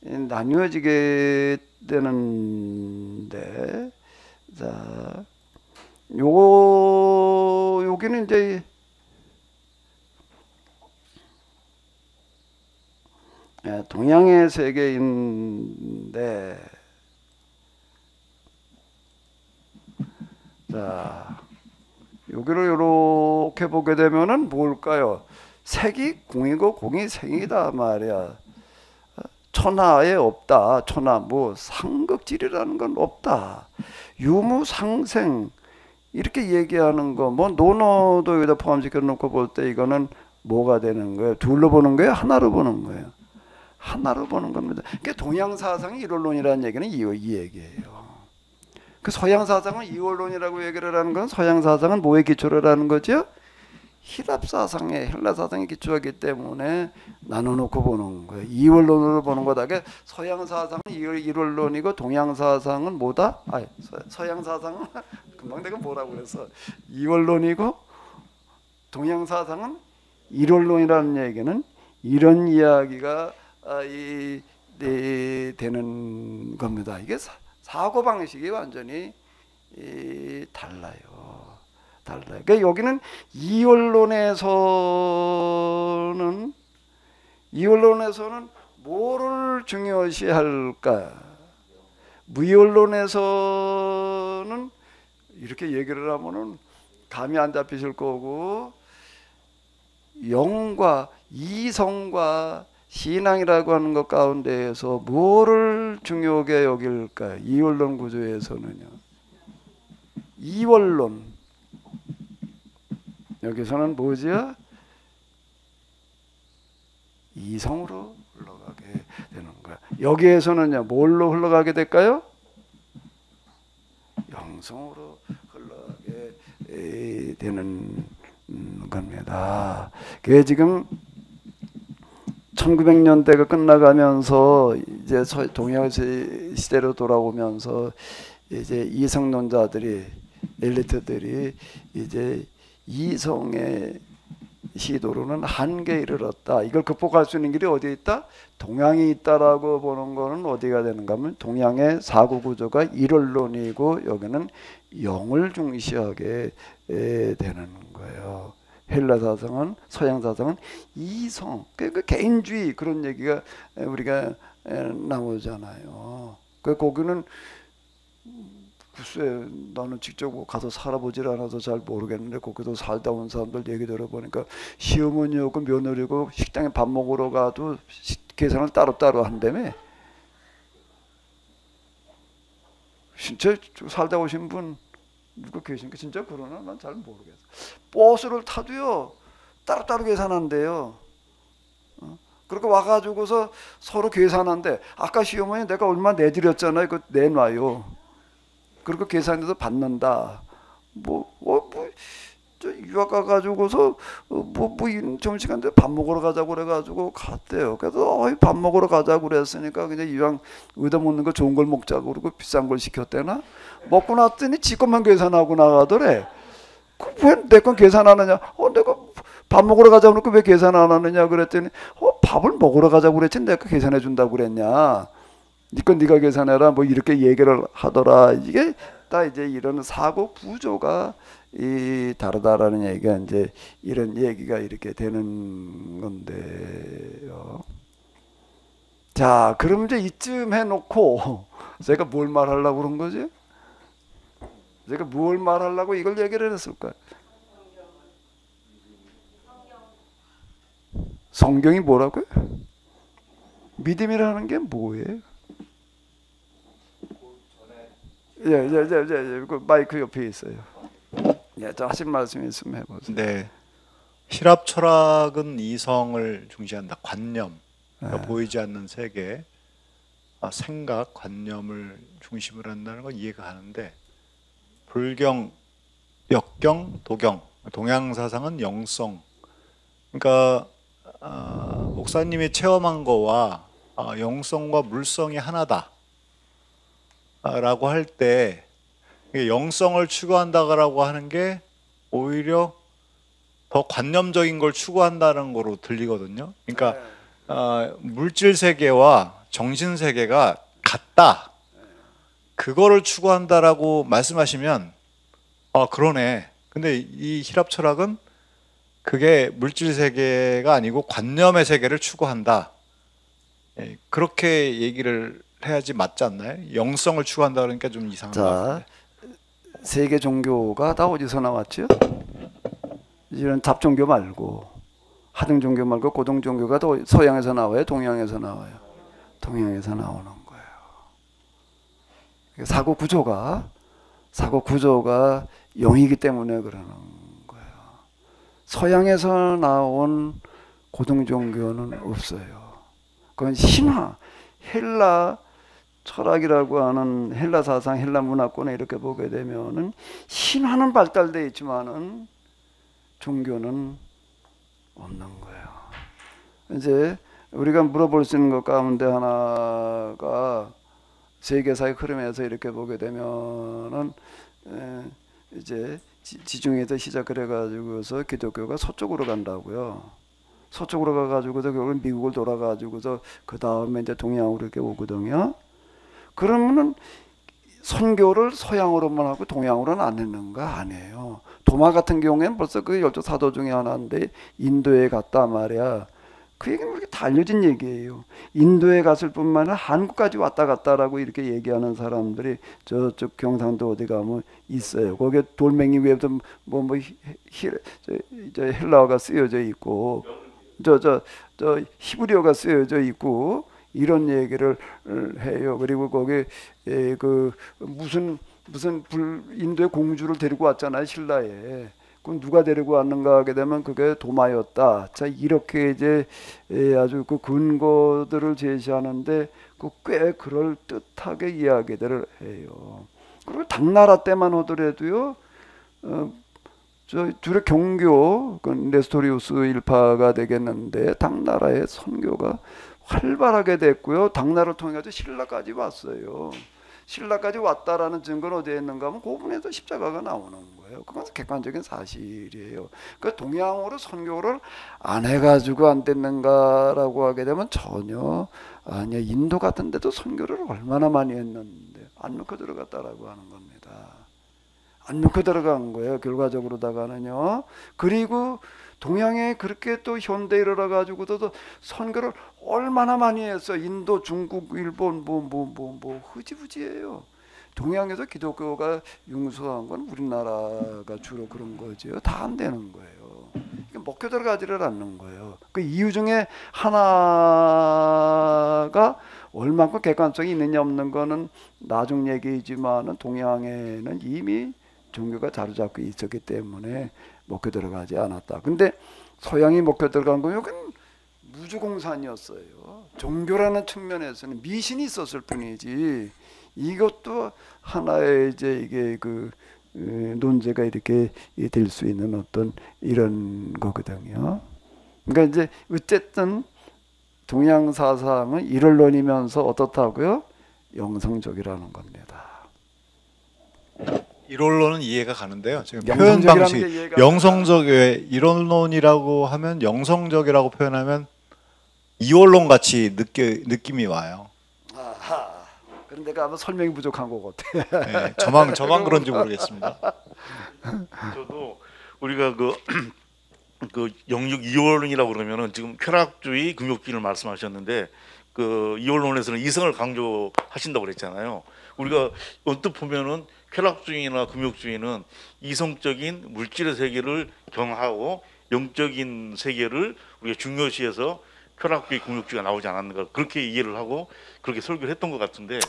나뉘어지게 되는데, 자, 여기는 이제 동양의 세계인데, 자, 여기를 이렇게 보게 되면은 뭘까요? 색이 공이고 공이 생이다 말이야. 천하에 없다. 천하 뭐 상극질이라는 건 없다. 유무상생 이렇게 얘기하는 거, 뭐 논어도 여기다 포함시켜 놓고 볼 때 이거는 뭐가 되는 거예요? 둘로 보는 거예요? 하나로 보는 거예요? 하나로 보는 겁니다. 그러니까 동양 사상이 일원론이라는 얘기는 이 얘기예요. 그 서양 사상은 이원론이라고 얘기를 하는 건 서양 사상은 뭐에 기초를 하는 거죠? 히랍 사상에 헬라 사상에 기초하기 때문에 나눠놓고 보는 거예요. 이원론으로 보는 거다. 그러니까 서양 사상은 일원론이고 동양 사상은 뭐다? 서양 사상은 금방 내가 뭐라고 그래서 이원론이고 동양 사상은 일원론이라는 얘기는 이런 이야기가 되는 겁니다. 이게 사고 방식이 완전히 달라요. 그러니까 여기는 이원론에서는 뭐를 중요시할까? 무이원론에서는 이렇게 얘기를 하면은 감이 안 잡히실 거고, 영과 이성과 신앙이라고 하는 것 가운데에서 뭐를 중요하게 여길까요? 이원론 구조에서는요. 이원론. 여기서는 뭐지요? 이성으로 흘러가게 되는 거야. 여기에서는요, 뭘로 흘러가게 될까요? 영성으로 흘러가게 되는 겁니다. 그게 지금 1900년대가 끝나가면서 이제 동양 시대로 돌아오면서 이제 이성론자들이 엘리트들이 이제 이성의 시도로는 한계에 이르렀다. 이걸 극복할 수 있는 길이 어디에 있다? 동양이 있다라고 보는 거는 어디가 되는가 하면 동양의 사고 구조가 일원론이고 여기는 영을 중시하게 되는 거예요. 헬라 사상은 서양 사상은 이성, 그 개인주의 그런 얘기가 우리가 나오잖아요. 그 거기는 글쎄 나는 직접 가서 살아보질 않아서 잘 모르겠는데 거기서 살다 온 사람들 얘기 들어보니까 시어머니하고 며느리고 식당에 밥 먹으러 가도 계산을 따로따로 한다며. 진짜 살다 오신 분 누가 계신가? 진짜 그러나? 난 잘 모르겠어. 버스를 타도요 따로따로 계산한대요. 그렇게 와가지고서 서로 계산한대. 아까 시어머니 내가 얼마 내드렸잖아요. 그거 내놔요. 그리고 계산해서 받는다. 저 유학 가가지고서 점심시간 때 밥 먹으러 가자고 그래가지고 갔대요. 그래서 밥 먹으러 가자고 그랬으니까 그냥 이왕 의도 먹는 거 좋은 걸 먹자고 그러고 비싼 걸 시켰대나. 먹고 났더니 지 것만 계산하고 나가더래. 왜 내 건 계산 안 하냐? 내가 밥 먹으러 가자고 그러고 왜 계산 안 하느냐 그랬더니 밥을 먹으러 가자고 그랬지 내가 계산해 준다고 그랬냐? 니건 네가 계산해라 뭐 이렇게 얘기를 하더라. 이게 다 이제 이런 사고 구조가 다르다라는 얘기가 이제 이런 얘기가 이렇게 되는 건데요. 자, 그럼 이제 이쯤 해놓고 제가 뭘 말하려고 그런 거지? 제가 뭘 말하려고 이걸 얘기를 했을까요? 성경이 뭐라고요? 믿음이라는 게 뭐예요? 그 마이크 옆에 있어요. 저 하신 말씀 있으면 해보세요. 네. 힐압 철학은 이성을 중시한다. 관념, 그러니까 네. 보이지 않는 세계, 생각, 관념을 중심으로 한다는 건 이해가 가는데 불경, 역경, 도경, 동양 사상은 영성. 그러니까 목사님이 체험한 거와 영성과 물성이 하나다. 라고 할 때 영성을 추구한다라고 하는 게 오히려 더 관념적인 걸 추구한다는 거로 들리거든요. 그러니까 물질 세계와 정신 세계가 같다. 그거를 추구한다라고 말씀하시면 그러네. 근데 이 힐압 철학은 그게 물질 세계가 아니고 관념의 세계를 추구한다. 그렇게 얘기를 해야지 맞지 않나요? 영성을 추구한다 그러니까 좀 이상한 것 같은데. 세계 종교가 다 어디서 나왔죠? 이런 잡종교 말고 하등 종교 말고 고등 종교가 또 서양에서 나와요? 동양에서 나와요? 동양에서 나오는 거예요. 사고 구조가 영이기 때문에 그러는 거예요. 서양에서 나온 고등 종교는 없어요. 그건 신화, 헬라 철학이라고 하는 헬라 사상, 헬라 문화권에 이렇게 보게 되면은 신화는 발달돼 있지만은 종교는 없는 거예요. 이제 우리가 물어볼 수 있는 것 가운데 하나가 세계사의 흐름에서 이렇게 보게 되면은 이제 지중해에서 시작을 해가지고서 기독교가 서쪽으로 간다고요. 서쪽으로 가가지고서 결국 미국을 돌아가지고서 그 다음에 이제 동양으로 이렇게 오거든요. 그러면은 선교를 서양으로만 하고 동양으로는 안 했는가? 아니에요. 도마 같은 경우에는 벌써 그 12사도 중에 하나인데 인도에 갔다 말이야. 그 얘기는 그렇게 다 알려진 얘기예요. 인도에 갔을 뿐만 아니라 한국까지 왔다 갔다라고 이렇게 얘기하는 사람들이 저쪽 경상도 어디 가면 있어요. 거기에 돌멩이 위에도 헬라어가 쓰여져 있고 저 히브리어가 쓰여져 있고 이런 얘기를 해요. 그리고 거기 무슨 인도의 공주를 데리고 왔잖아요, 신라에. 그럼 누가 데리고 왔는가 하게 되면 그게 도마였다. 자, 이렇게 이제 아주 그 근거들을 제시하는데 꽤 그럴 듯하게 이야기들을 해요. 그리고 당나라 때만 하더라도요, 저 주로 경교, 그 네스토리우스 일파가 되겠는데 당나라의 선교가 활발하게 됐고요. 당나라를 통해 가지고 신라까지 왔어요. 신라까지 왔다라는 증거는 어디에 있는가 하면 그 부분에서 십자가가 나오는 거예요. 그건 객관적인 사실이에요. 그 동양으로 선교를 안 해가지고 안 됐는가라고 하게 되면 전혀 아니야. 인도 같은 데도 선교를 얼마나 많이 했는데 안 넣고 들어갔다라고 하는 겁니다. 안 넣고 들어간 거예요. 결과적으로다가는요. 그리고 동양에 그렇게 또 현대에 이르러 가지고도 선교를 얼마나 많이 했어. 인도, 중국, 일본 흐지부지예요. 동양에서 기독교가 융성한 건 우리나라가 주로 그런 거죠. 다 안 되는 거예요. 먹혀 들어가지를 않는 거예요. 그 이유 중에 하나가 얼만큼 객관성이 있느냐 없는 거는 나중 얘기이지만은 동양에는 이미 종교가 자리 잡고 있었기 때문에 먹혀 들어가지 않았다. 근데 서양이 먹혀 들어간 건 여기는 무주공산이었어요. 종교라는 측면에서는 미신이 있었을 뿐이지 이것도 하나의 이제 이게 그 논제가 이렇게 될 수 있는 어떤 이런 거거든요. 그러니까 이제 어쨌든 동양 사상은 일원론이면서 어떻다고요? 영성적이라는 겁니다. 이론론은 이해가 가는데요. 지금 표현 영성적이라는 방식 게 이해가 영성적 이론론이라고 하면 영성적이라고 표현하면 이원론 같이 느낌이 와요. 아하. 그런데 아마 설명이 부족한 것 같아. 네, 저만 그런지 모르겠습니다. 저도 우리가 그 영육 이원론이라고 그러면은 지금 쾌락주의, 금욕주의를 말씀하셨는데 그 이원론에서는 이성을 강조하신다고 그랬잖아요. 우리가 언뜻 보면은 쾌락주의나 금욕주의는 이성적인 물질의 세계를 경하고 영적인 세계를 우리가 중요시해서 쾌락주의 공육주의가 나오지 않았는가 그렇게 이해를 하고 그렇게 설교를 했던 것 같은데.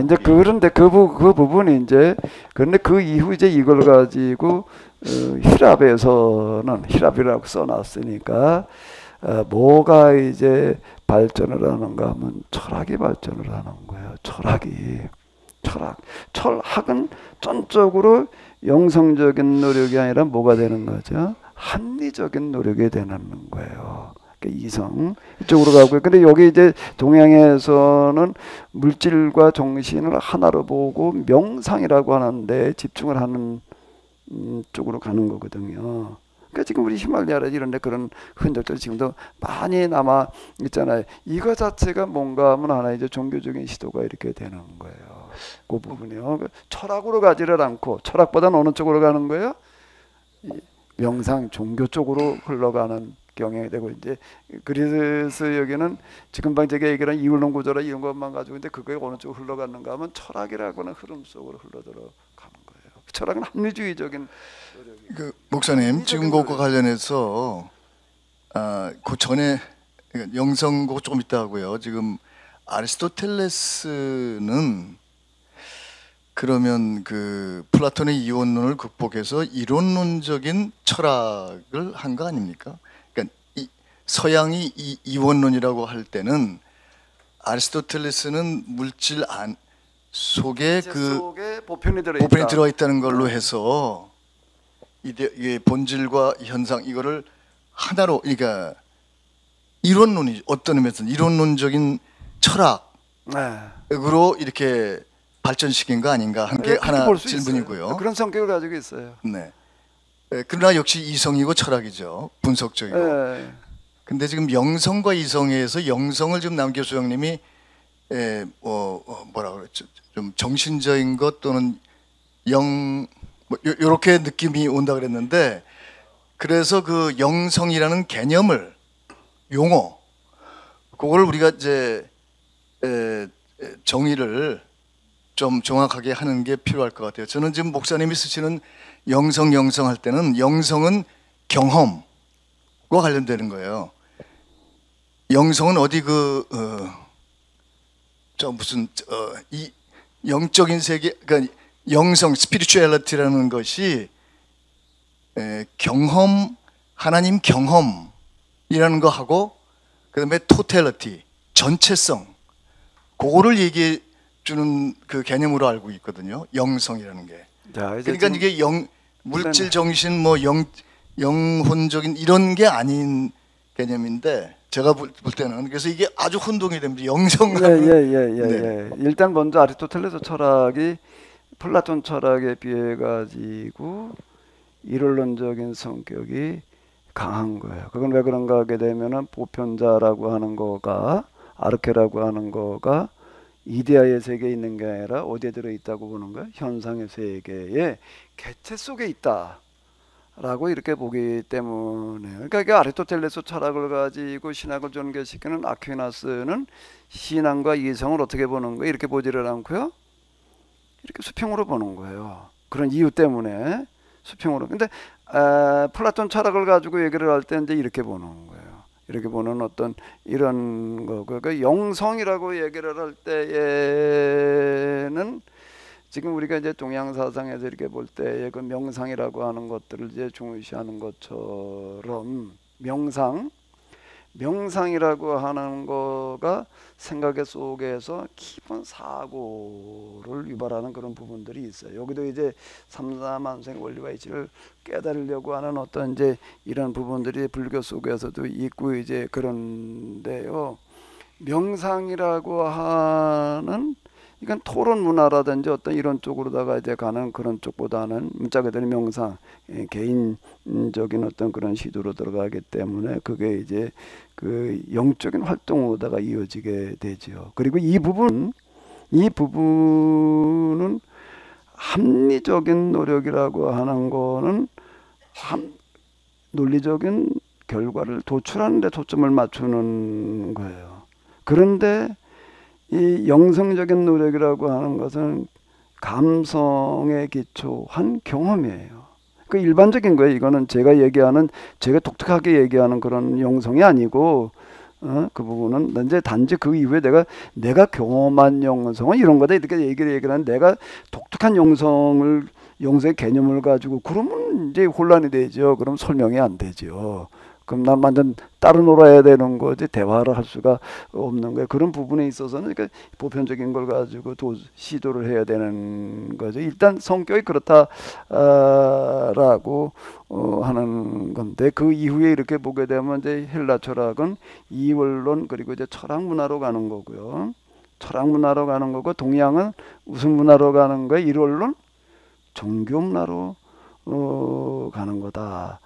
이제 그런데 그 부분이 이제 그런데 그 이후 이제 이걸 가지고 히랍이라고 써놨으니까 뭐가 이제 발전을 하는가 하면 철학이 발전을 하는 거예요. 철학은 전적으로 영성적인 노력이 아니라 뭐가 되는 거죠? 합리적인 노력이 되는 거예요. 이성 이쪽으로 가고요. 근데 여기 이제 동양에서는 물질과 정신을 하나로 보고 명상이라고 하는데 집중을 하는 쪽으로 가는 거거든요. 그러니까 지금 우리 히말라야 이런 데 그런 흔적들이 지금도 많이 남아 있잖아요. 이거 자체가 뭔가 하면 하나 이제 종교적인 시도가 이렇게 되는 거예요. 그 부분이요. 철학으로 가지를 않고 철학보다는 어느 쪽으로 가는 거예요? 명상 종교 쪽으로 흘러가는 경향이 되고 이제 그래서 여기는 지금 제가 얘기한 이울론 구조라 이런 것만 가지고 있는데 그게 어느 쪽으로 흘러가는가 하면 철학이라고 하는 흐름 속으로 흘러들어가는 거예요. 철학은 합리주의적인 그 목사님 지금 그것과 관련해서 그 전에 영성 그거 조금 있다 하고요. 지금 아리스토텔레스는 그러면 그 플라톤의 이원론을 극복해서 이론론적인 철학을 한 거 아닙니까? 그러니까 서양이 이원론이라고 할 때는 아리스토텔레스는 물질 속에 속에 보편이 들어 있다는 걸로 해서 이게 본질과 현상 이거를 하나로 그러니까 이론론이 어떤 의미에서는 이론론적인 철학으로 이렇게 발전시킨 거 아닌가 하는 게 하나 질문이고요. 있어요. 그런 성격을 가지고 있어요. 네. 그러나 역시 이성이고 철학이죠. 분석적이고. 근데 지금 영성과 이성에서 영성을 지금 남교수 형님이 뭐라 그랬죠? 좀 정신적인 것 또는 요렇게 느낌이 온다 그랬는데 그래서 그 영성이라는 개념을 용어 그걸 우리가 이제 정의를 좀 정확하게 하는 게 필요할 것 같아요. 저는 지금 목사님이 쓰시는 영성 할 때는 영성은 경험과 관련되는 거예요. 영성은 어디 이 영적인 세계, 그러니까 영성, 스피리추얼리티라는 것이 경험, 하나님 경험이라는 거 하고 그다음에 토텔리티, 전체성, 그거를 얘기해 주는 그 개념으로 알고 있거든요. 영성이라는 게. 그러니까 이게 물질, 정신, 뭐 영혼적인 이런 게 아닌 개념인데 제가 볼 때는 그래서 이게 아주 혼동이 됩니다. 영성과 네. 일단 먼저 아리스토텔레스 철학이 플라톤 철학에 비해 가지고 이론론적인 성격이 강한 거예요. 그건 왜 그런가 하게 되면은 보편자라고 하는 거가 아르케라고 하는 거가 이데아의 세계에 있는 게 아니라 어디에 들어 있다고 보는 거예요? 현상의 세계에 개체 속에 있다라고 이렇게 보기 때문에 그러니까 그 아리스토텔레스 철학을 가지고 신학을 전개시키는 아퀴나스는 신앙과 이성을 어떻게 보는 거예요? 이렇게 보지를 않고요. 이렇게 수평으로 보는 거예요. 그런 이유 때문에 수평으로. 근데 플라톤 철학을 가지고 얘기를 할 때 이제 이렇게 보는 거예요. 이렇게 보는 어떤 이런 거. 그 영성이라고 얘기를 할 때에는 지금 우리가 이제 동양 사상에서 이렇게 볼 때의 그 명상이라고 하는 것들을 이제 중시하는 것처럼 명상이라고 하는 거가 생각의 속에서 깊은 사고를 유발하는 그런 부분들이 있어요. 여기도 이제 삼사만생 원리와 이치를 깨달으려고 하는 어떤 이제 이런 부분들이 불교 속에서도 있고 이제 그런데요. 명상이라고 하는 이건 토론 문화라든지 어떤 이런 쪽으로다가 이제 가는 그런 쪽보다는 문자 그대로 명상, 개인적인 어떤 그런 시도로 들어가기 때문에 그게 이제 그 영적인 활동으로다가 이어지게 되죠. 그리고 이 부분은 합리적인 노력이라고 하는 거는 논리적인 결과를 도출하는 데 초점을 맞추는 거예요. 그런데 이 영성적인 노력이라고 하는 것은 감성에 기초한 경험이에요. 그 일반적인 거예요. 이거는 제가 독특하게 얘기하는 그런 영성이 아니고 그 부분은 이제 단지 그 이후에 내가 경험한 영성은 이런 거다 이렇게 얘기를 하는 내가 독특한 영성의 개념을 가지고 그러면 이제 혼란이 되죠. 그럼 설명이 안 되죠. 그럼 난 완전 따로 놀아야 되는 거지 대화를 할 수가 없는 거예요. 그런 부분에 있어서는 그러니까 보편적인 걸 가지고 시도를 해야 되는 거죠. 일단 성격이 그렇다라고 하는 건데 그 이후에 이렇게 보게 되면 이제 헬라 철학은 이원론 그리고 이제 철학 문화로 가는 거고요. 철학 문화로 가는 거고 동양은 무슨 문화로 가는 거예요? 일원론 종교 문화로 가는 거다.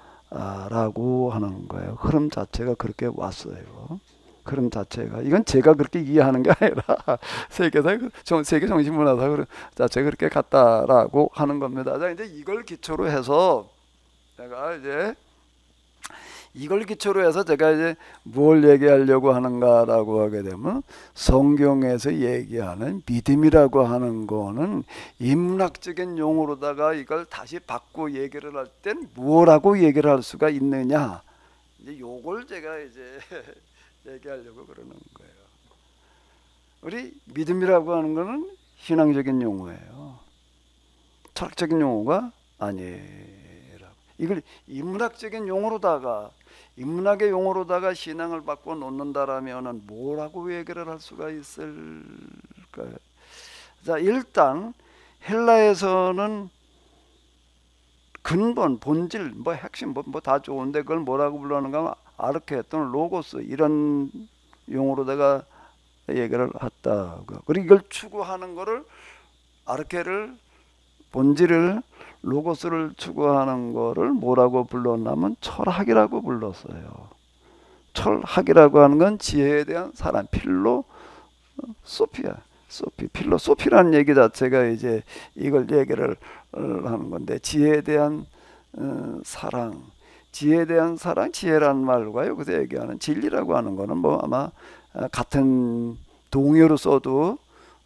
라고 하는 거예요. 흐름 자체가 그렇게 왔어요. 흐름 자체가 이건 제가 그렇게 이해하는 게 아니라 세계 정신문화사 자체가 그렇게 갔다라고 하는 겁니다. 자, 이제 이걸 기초로 해서 제가 이제 뭘 얘기하려고 하는가라고 하게 되면 성경에서 얘기하는 믿음이라고 하는 거는 인문학적인 용어로다가 이걸 다시 바꿔 얘기를 할 땐 뭐라고 얘기를 할 수가 있느냐 이제 요걸 제가 이제 얘기하려고 그러는 거예요. 우리 믿음이라고 하는 거는 신앙적인 용어예요. 철학적인 용어가 아니에요. 이걸 인문학적인 인문학의 용어로다가 신앙을 바꿔 놓는다라면은 뭐라고 얘기를 할 수가 있을까요? 자, 일단 헬라에서는 근본, 본질, 핵심 뭐 다 좋은데 그걸 뭐라고 불러는가 하면 아르케 또는 로고스 이런 용어로다가 얘기를 했다고. 그리고 이걸 추구하는 거를 아르케를 본질을 로고스를 추구하는 거를 뭐라고 불렀냐면 철학이라고 불렀어요. 철학이라고 하는 건 지혜에 대한 사랑, 필로소피라는 얘기 자체가 이제 이걸 얘기를 하는 건데 지혜에 대한 사랑, 지혜라는 말과 여기서 얘기하는 진리라고 하는 거는 뭐 아마 같은 동의어로 써도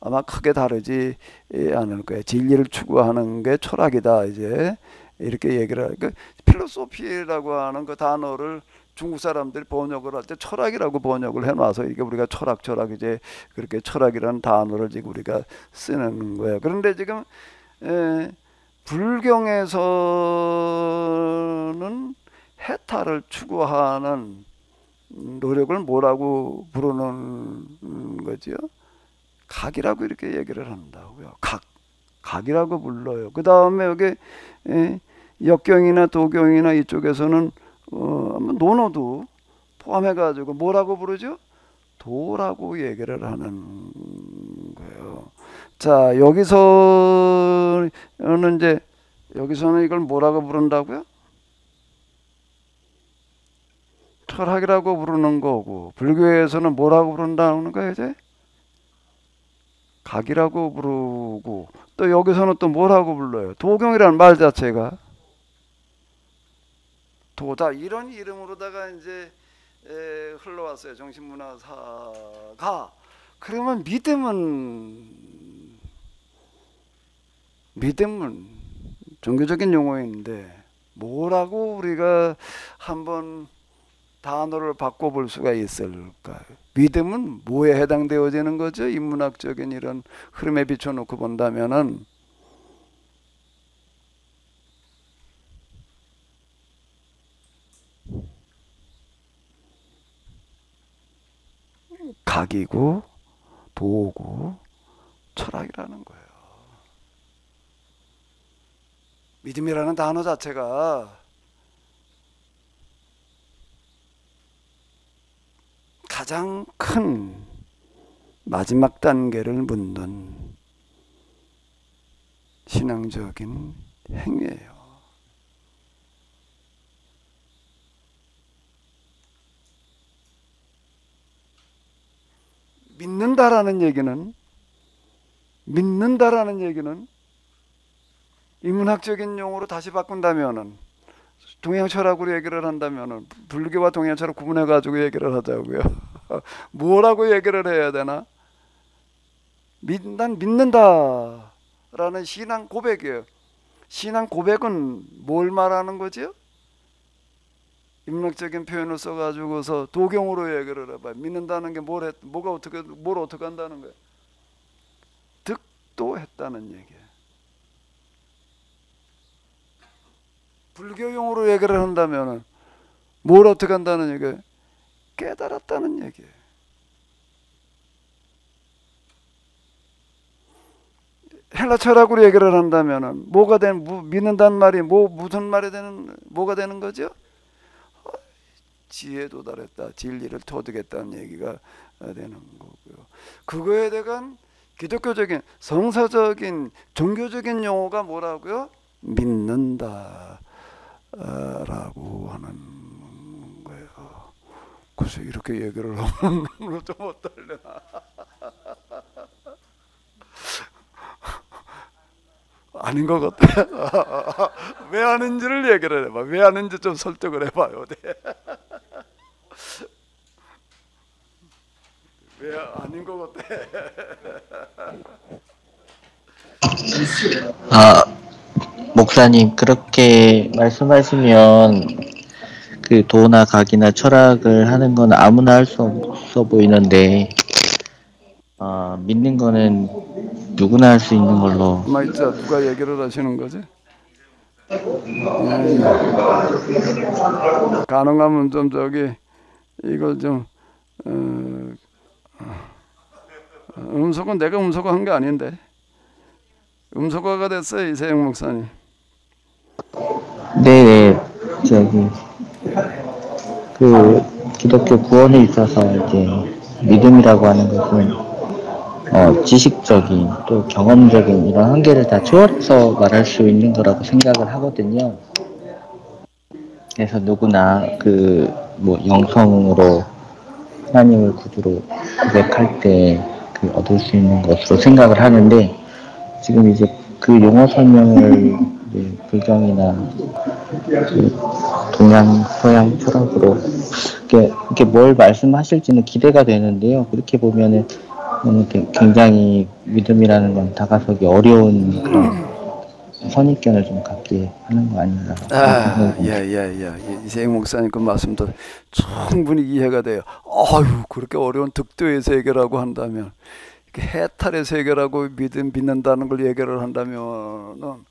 아마 크게 다르지 않을 거예요. 진리를 추구하는 게 철학이다. 이제 이렇게 얘기를 하니까 필로소피라고 하는 그 단어를 중국 사람들이 번역을 할 때 철학이라고 번역을 해놔서 이게 우리가 철학 이제 그렇게 철학이라는 단어를 지금 우리가 쓰는 거예요. 그런데 지금 불경에서는 해탈을 추구하는 노력을 뭐라고 부르는 거지요? 각이라고 이렇게 얘기를 한다고요. 각이라고 불러요. 그 다음에 여기 역경이나 도경이나 이쪽에서는 논어도 포함해가지고 뭐라고 부르죠? 도라고 얘기를 하는 거예요. 자, 여기서는 이걸 뭐라고 부른다고요? 철학이라고 부르는 거고, 불교에서는 뭐라고 부른다는 거예요, 이제? 각이라고 부르고, 또 여기서는 또 뭐라고 불러요? 도경이라는 말 자체가 도다 이런 이름으로다가 이제 흘러왔어요. 정신문화사가. 그러면 믿음은 종교적인 용어인데 뭐라고 우리가 한번 단어를 바꿔볼 수가 있을까요? 믿음은 뭐에 해당되어지는 거죠? 인문학적인 이런 흐름에 비춰놓고 본다면은 각이고 도고 철학이라는 거예요. 믿음이라는 단어 자체가 가장 큰 마지막 단계를 묻는 신앙적인 행위예요. 믿는다라는 얘기는 인문학적인 용어로 다시 바꾼다면은 동양 철학으로 얘기를 한다면은 불교와 동양 철학 구분해 가지고 얘기를 하자고요. 뭐라고 얘기를 해야 되나? 난 믿는다라는 신앙 고백이에요. 신앙 고백은 뭘 말하는 거지요? 인문학적인 표현을 써가지고서 도경으로 얘기를 해봐. 믿는다는 게 뭘 어떻게 한다는 거야? 득도했다는 얘기야. 불교용으로 얘기를 한다면은 뭘 어떻게 한다는 얘기야? 깨달았다는 얘기야. 헬라 철학으로 얘기를 한다면은 믿는다는 말이 무슨 말이 뭐가 되는 거죠? 지혜에 도달했다, 진리를 터득했다는 얘기가 되는 거고요. 그거에 대한 기독교적인 성서적인 종교적인 용어가 뭐라고요? 믿는다 라고 하는 거예요. 그래서 이렇게 얘기를 하면 좀 어떨려나. 아닌 것 같아. 왜 아는지를 얘기를 해봐. 왜 아는지 좀 설득을 해봐요. 네. 왜 아닌 것 같아. 목사님 그렇게 말씀하시면 그 도나 각이나 철학을 하는 건 아무나 할 수 없어 보이는데 믿는 거는 누구나 할 수 있는 걸로. 진짜 누가 얘기를 하시는 거지? 가능하면 좀 이걸 좀 음소거는 내가 음소거한 게 아닌데 음소거가 됐어요 이세영 목사님. 네네 그 기독교 구원에 있어서 이제 믿음이라고 하는 것은 지식적인 또 경험적인 이런 한계를 다 초월해서 말할 수 있는 거라고 생각을 하거든요. 그래서 누구나 영성으로 하나님을 구주로 고백할 때 얻을 수 있는 것으로 생각을 하는데 지금 이제 그 용어 설명을 이제 불경이나 동양 서양 철학으로 이렇게 뭘 말씀하실지는 기대가 되는데요. 그렇게 보면은 굉장히 믿음이라는 건 다가서기 어려운 그런 선입견을 좀 갖게 하는 거 아닌가. 이세영 목사님 그 말씀도 충분히 이해가 돼요. 아유 그렇게 어려운 득도의 세계라고 한다면 해탈의 세계라고 믿는다는 걸 얘기를 한다면은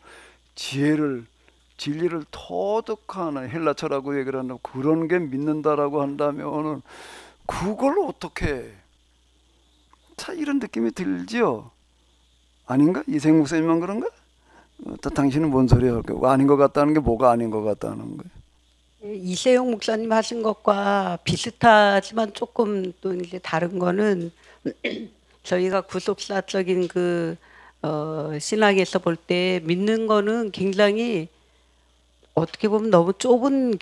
진리를 터득하는 헬라 철학으로 얘기를 한다면 그런 게 믿는다라고 한다면은 그걸 어떻게 이런 느낌이 들지요? 아닌가? 이세영 목사님만 그런가? 또 당신은 뭔 소리 할까? 아닌 것 같다는 게 뭐가 아닌 것 같다는 거예요? 이세용 목사님 하신 것과 비슷하지만 조금 또 이제 다른 거는 저희가 구속사적인 신학에서 볼 때 믿는 거는 굉장히 어떻게 보면 너무 좁은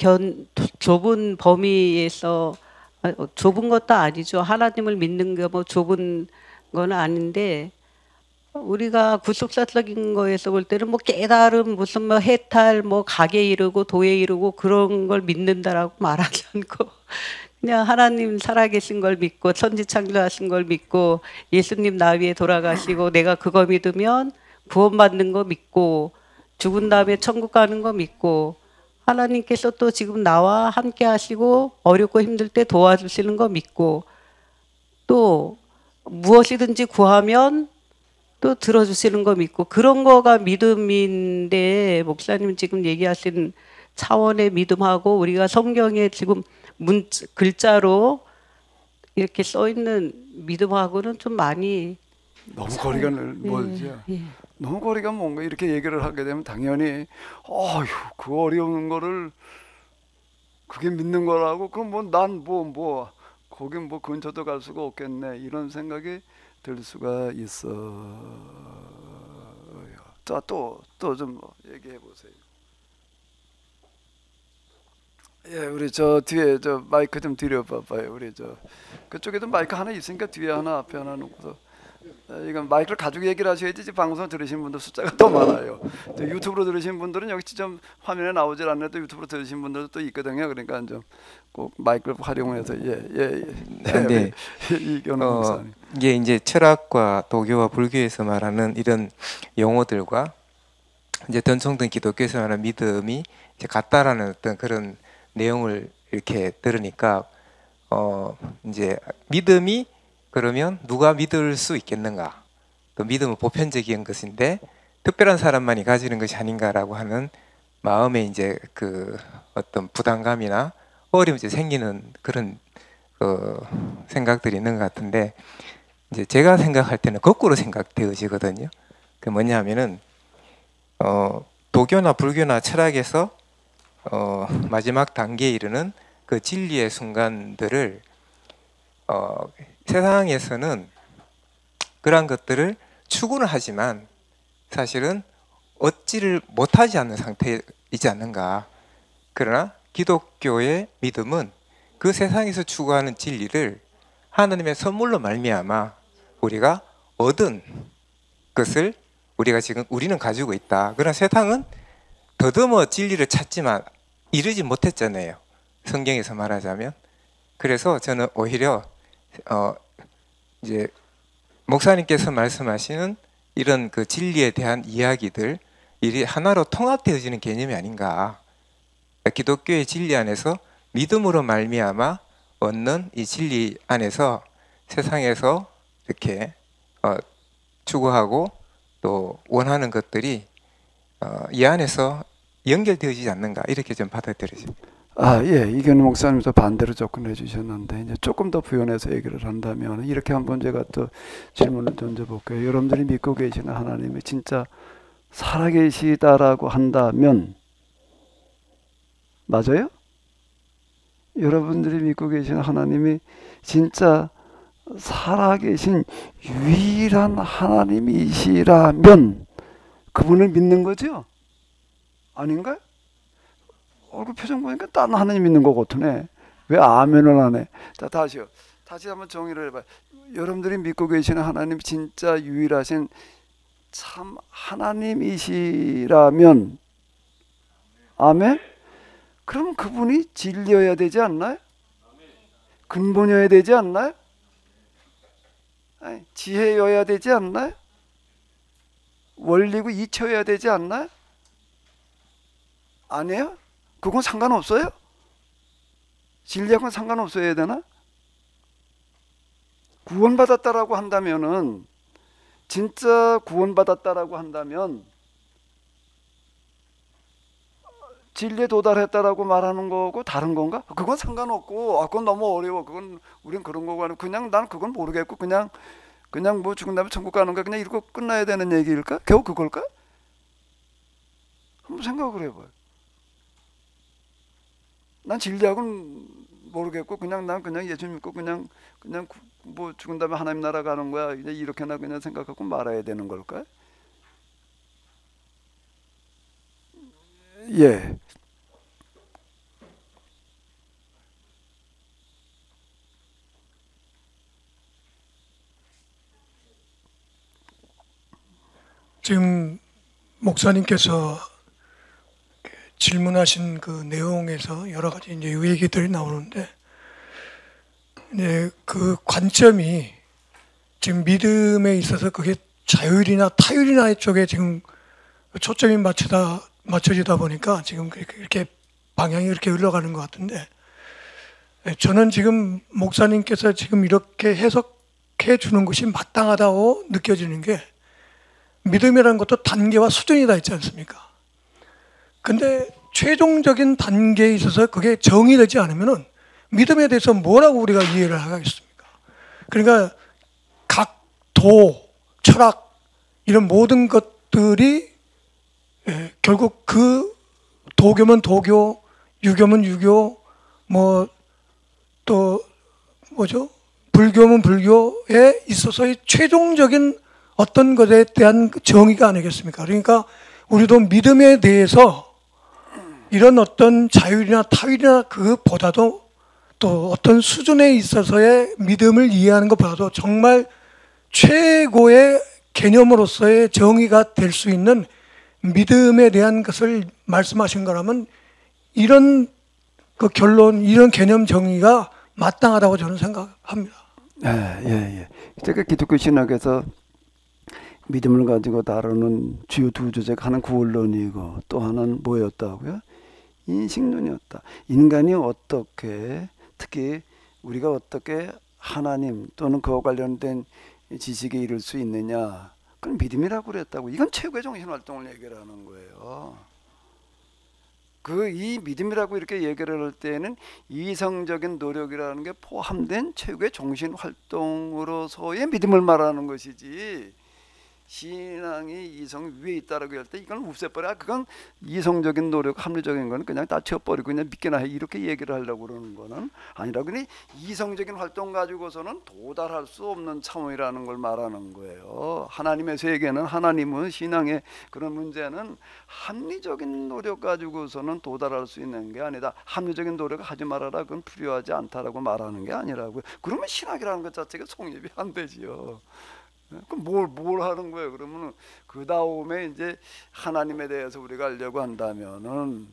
범위에서 좁은 것도 아니죠. 하나님을 믿는 게 뭐 좁은 건 아닌데 우리가 구속사적인 거에서 볼 때는 뭐 깨달음 무슨 뭐 해탈 뭐 각에 이르고 도에 이르고 그런 걸 믿는다라고 말하지 않고 그냥 하나님 살아계신 걸 믿고 천지창조하신 걸 믿고 예수님 나 위에 돌아가시고 내가 그거 믿으면 구원받는 거 믿고 죽은 다음에 천국 가는 거 믿고 하나님께서 또 지금 나와 함께 하시고 어렵고 힘들 때 도와주시는 거 믿고 또 무엇이든지 구하면 또 들어주시는 거 믿고 그런 거가 믿음인데 목사님 지금 얘기하신 차원의 믿음하고 우리가 성경에 지금 글자로 이렇게 써 있는 믿음하고는 좀 많이 너무 거리가 멀죠. 너무 거리가 뭔가 이렇게 얘기를 하게 되면 당연히 그 어려운 거를 그게 믿는 거라고 그럼 난 거긴 근처도 갈 수가 없겠네 이런 생각이 들 수가 있어요. 자, 또 좀 얘기해 보세요. 우리 저 뒤에 마이크 좀 드려봐봐요. 우리 그쪽에도 마이크 하나 있으니까 뒤에 하나 앞에 하나 놓고서 이건 마이크를 가지고 얘기를 하셔야지 방송 들으신 분들 숫자가 더 많아요. 유튜브로 들으신 분들은 여기 좀 화면에 나오질 않아도 유튜브로 들으신 분들도 또 있거든요. 그러니까 좀 꼭 마이크를 활용해서 네. 이견호 목사님. 이게 이제 철학과 도교와 불교에서 말하는 이런 용어들과 이제 전통된 기독교에서 말하는 믿음이 이제 같다라는 어떤 그런 내용을 이렇게 들으니까 이제 믿음이 그러면 누가 믿을 수 있겠는가? 또 믿음은 보편적인 것인데 특별한 사람만이 가지는 것이 아닌가라고 하는 마음에 이제 그 어떤 부담감이나 어려움이 생기는 그런 생각들이 있는 것 같은데 이제 제가 생각할 때는 거꾸로 생각되어지거든요. 그 뭐냐면은 도교나 불교나 철학에서 마지막 단계에 이르는 그 진리의 순간들을 세상에서는 그러한 것들을 추구는 하지만 사실은 얻지를 못하지 않는 상태이지 않는가. 그러나 기독교의 믿음은 그 세상에서 추구하는 진리를 하나님의 선물로 말미암아 우리가 얻은 것을 우리는 가지고 있다. 그러나 세상은 더듬어 진리를 찾지만 이르지 못했잖아요. 성경에서 말하자면. 그래서 저는 오히려 이제 목사님께서 말씀하시는 이런 그 진리에 대한 이야기들 이 하나로 통합되어지는 개념이 아닌가. 기독교의 진리 안에서 믿음으로 말미암아 얻는 이 진리 안에서 세상에서 이렇게 추구하고 또 원하는 것들이 이 안에서 연결되어지지 않는가 이렇게 좀 받아들여집니다. 예, 이견 목사님도 반대로 접근해 주셨는데 이제 조금 더 부연해서 얘기를 한다면 이렇게 한번 제가 또 질문을 던져볼게요. 여러분들이 믿고 계시는 하나님이 진짜 살아계시다라고 한다면 맞아요? 여러분들이 믿고 계시는 하나님이 진짜 살아계신 유일한 하나님이시라면 그분을 믿는 거죠? 아닌가요? 얼굴 표정 보니까 딴 하나님 믿는 것 같으네. 왜 아멘을 안 해? 자, 다시요. 다시 한번 정의를 해봐요. 여러분들이 믿고 계시는 하나님 진짜 유일하신 참 하나님이시라면 아멘? 그럼 그분이 진리여야 되지 않나요? 근본이어야 되지 않나요? 아니, 지혜여야 되지 않나요? 원리고 이처여야 되지 않나요? 아니에요? 그건 상관없어요? 진리하고는 상관없어야 되나? 구원받았다라고 한다면은 진짜 구원받았다라고 한다면 진리에 도달했다라고 말하는 거고 다른 건가? 그건 상관없고 그건 너무 어려워. 그건 우린 그런 거고 그냥 난 그건 모르겠고 그냥 뭐 죽은 다음에 천국 가는 거 그냥 이러고 끝나야 되는 얘기일까? 겨우 그걸까? 한번 생각을 해봐요. 난 진리하고는 모르겠고 난 그냥 예수 믿고 그냥 뭐 죽은 다음에 하나님 나라 가는 거야. 이렇게나 그냥 생각하고 말아야 되는 걸까? 예. 지금 목사님께서 질문하신 그 내용에서 여러 가지 이제 얘기들이 나오는데, 이제 그 관점이 지금 믿음에 있어서 그게 자율이나 타율이나 쪽에 지금 초점이 맞춰지다 보니까 지금 이렇게 방향이 이렇게 흘러가는 것 같은데, 저는 지금 목사님께서 지금 이렇게 해석해 주는 것이 마땅하다고 느껴지는 게, 믿음이라는 것도 단계와 수준이 다 있지 않습니까? 근데 최종적인 단계에 있어서 그게 정의되지 않으면은 믿음에 대해서 뭐라고 우리가 이해를 하겠습니까? 그러니까 각 도, 철학 이런 모든 것들이 결국 그 도교면 도교, 유교면 유교, 뭐 또 뭐죠? 불교면 불교에 있어서의 최종적인 어떤 것에 대한 정의가 아니겠습니까? 그러니까 우리도 믿음에 대해서 이런 어떤 자율이나 타율이나 그보다도 또 어떤 수준에 있어서의 믿음을 이해하는 것보다도 정말 최고의 개념으로서의 정의가 될 수 있는 믿음에 대한 것을 말씀하신 거라면 이런 그 결론, 이런 개념 정의가 마땅하다고 저는 생각합니다. 예. 제가 기독교 신학에서 믿음을 가지고 다루는 주요 두 주제가 하나는 구원론이고 또 하나는 뭐였다고요? 인식론이었다. 인간이 어떻게, 특히 우리가 어떻게 하나님 또는 그와 관련된 지식에 이를 수 있느냐, 그건 믿음이라고 그랬다고. 이건 최고의 정신활동을 얘기하는 거예요. 이 믿음이라고 이렇게 얘기를 할 때는 이성적인 노력이라는 게 포함된 최고의 정신활동으로서의 믿음을 말하는 것이지, 신앙이 이성 위에 있다라고 할 때 이건 없애버려. 그건 이성적인 노력, 합리적인 거는 그냥 다 치워버리고 그냥 믿게나 해, 이렇게 얘기를 하려고 그러는 거는 아니라, 그니 이성적인 활동 가지고서는 도달할 수 없는 차원이라는 걸 말하는 거예요. 하나님의 세계는, 하나님은, 신앙의 그런 문제는 합리적인 노력 가지고서는 도달할 수 있는 게 아니다. 합리적인 노력을 하지 말아라, 그건 필요하지 않다라고 말하는 게 아니라고요. 그러면 신학이라는 것 자체가 성립이 안 되지요. 그럼 뭘 하는 거예요? 그러면은 그 다음에 이제 하나님에 대해서 우리가 알려고 한다면은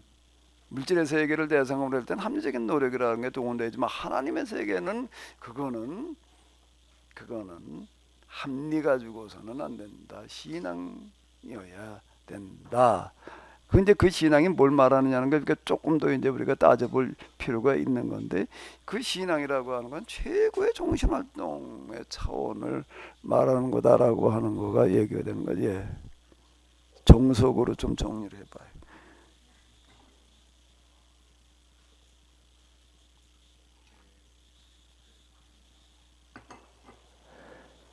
물질의 세계를 대상으로 할 때는 합리적인 노력이라는 게 동원되지만, 하나님의 세계는 그거는 합리 가지고서는 안 된다. 신앙이어야 된다. 근데 그 신앙이 뭘 말하느냐는 걸 조금 더 이제 우리가 따져볼 필요가 있는 건데, 그 신앙이라고 하는 건 최고의 정신활동의 차원을 말하는 거다라고 하는 거가 얘기가 되는 거지. 예. 정석으로 좀 정리를 해봐요.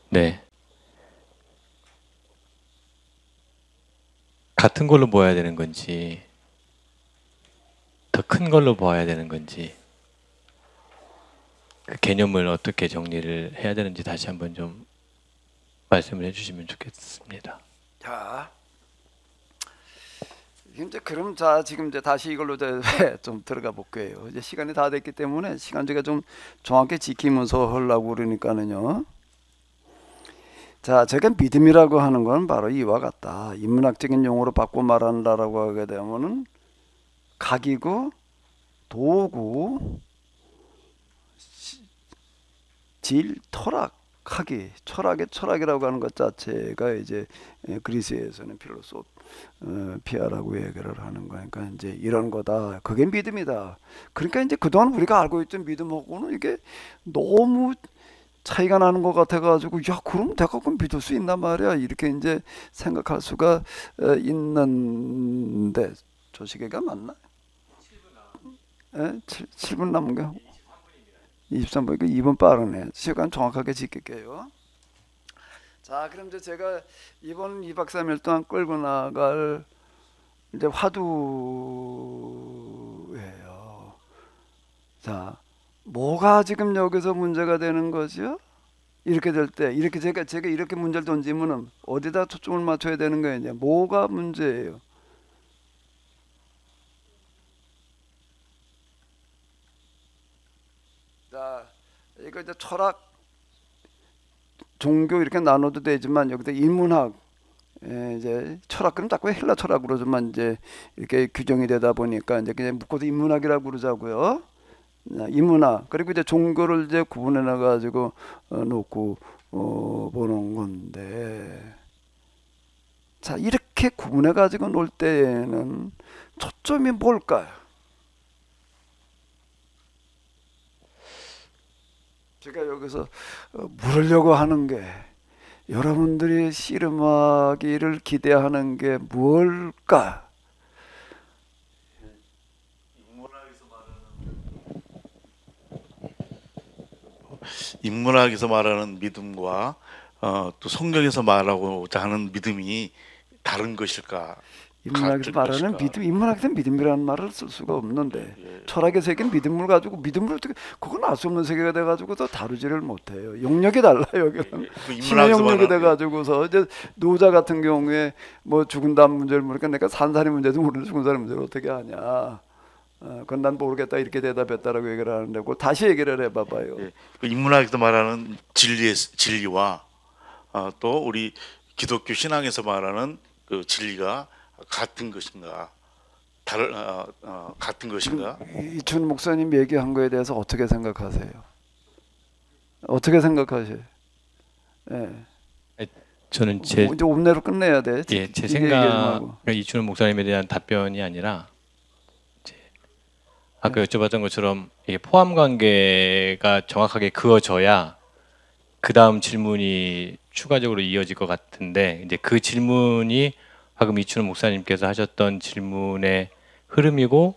네. 같은 걸로 보아야 되는 건지, 더 큰 걸로 보아야 되는 건지, 그 개념을 어떻게 정리를 해야 되는지 다시 한번 좀 말씀을 해주시면 좋겠습니다. 자, 이제 그럼 지금 이제 다시 이걸로 좀 들어가 볼게요. 이제 시간이 다 됐기 때문에 시간제가 좀 정확히 지키면서 하려고 그러니까는요. 자, 제가 믿음이라고 하는 건 바로 이와 같다. 인문학적인 용어로 바꿔 말한다라고 하게 되면은 각이고 도구, 질, 철학, 철학의 철학이라고 하는 것 자체가 이제 그리스에서는 필로소피아라고 얘기를 하는 거니까 이제 이런 거다. 그게 믿음이다. 그러니까 이제 그동안 우리가 알고 있던 믿음하고는 이게 너무 차이가 나는 것 같아가지고, 야, 그럼 내가 그럼 믿을 수 있단 말이야, 이렇게 이제 생각할 수가 있는데, 저 시계가 맞나? 7분 남은 게 23분, 2분 빠르네. 시간 정확하게 지킬게요. 자, 그럼 이제 제가 이번 2박 3일 동안 끌고 나갈 이제 화두예요. 자, 뭐가 지금 여기서 문제가 되는 거죠? 이렇게 될 때, 이렇게 제가 이렇게 문제를 던지면은 어디다 초점을 맞춰야 되는 거예요? 이제 뭐가 문제예요? 자, 이거 이제 철학, 종교 이렇게 나눠도 되지만, 여기서 인문학, 이제 철학, 그럼 자꾸 헬라 철학으로만 이제 이렇게 규정이 되다 보니까 이제 그냥 묶어서 인문학이라고 그러자고요. 인문학, 그리고 이제 종교를 이제 구분해 놔 가지고 놓고 보는 건데, 자, 이렇게 구분해 가지고 놓을 때에는 초점이 뭘까요? 제가 여기서 물으려고 하는 게, 여러분들이 씨름하기를 기대하는 게 뭘까? 인문학에서 말하는 믿음과 또 성경에서 말하고자 하는 믿음이 다른 것일까? 인문학에서 말하는 믿음, 인문학에서 믿음이라는 말을 쓸 수가 없는데, 철학의 세계는 믿음을 가지고, 믿음을 어떻게, 그건 알 수 없는 세계가 돼가지고서 다루지를 못해요. 영역이 달라요. 여기는 신의 영역이 돼가지고서 이제 노자 같은 경우에 뭐 죽은다는 문제를 모르니까 내가 산 사람의 문제도 모르는 죽은 사람의 문제를 어떻게 하냐? 그건 난 모르겠다 이렇게 대답했다라고 얘기를 하는데, 그걸 다시 얘기를 해봐봐요. 그 인문학에서 말하는 진리와 또 우리 기독교 신앙에서 말하는 그 진리가 같은 것인가, 같은 것인가? 이춘 목사님 얘기한 거에 대해서 어떻게 생각하세요? 어떻게 생각하세요? 예. 저는 이제 옴내로 끝내야 돼. 제 생각, 이춘 목사님에 대한 답변이 아니라, 이제 아까 여쭤봤던 것처럼 이게 포함 관계가 정확하게 그어져야 그 다음 질문이 추가적으로 이어질 것 같은데 이제 그 질문이 방금 이춘호 목사님께서 하셨던 질문의 흐름이고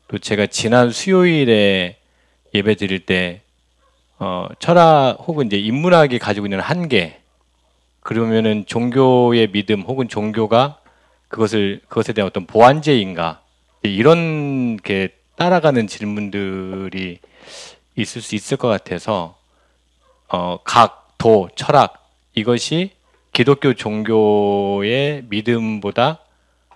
또 제가 지난 수요일에 예배 드릴 때 철학 혹은 이제 인문학이 가지고 있는 한계 그러면은 종교의 믿음 혹은 종교가 그것에 대한 어떤 보완제인가 이런 게 따라가는 질문들이 있을 수 있을 것 같아서 각 철학 이것이 기독교 종교의 믿음보다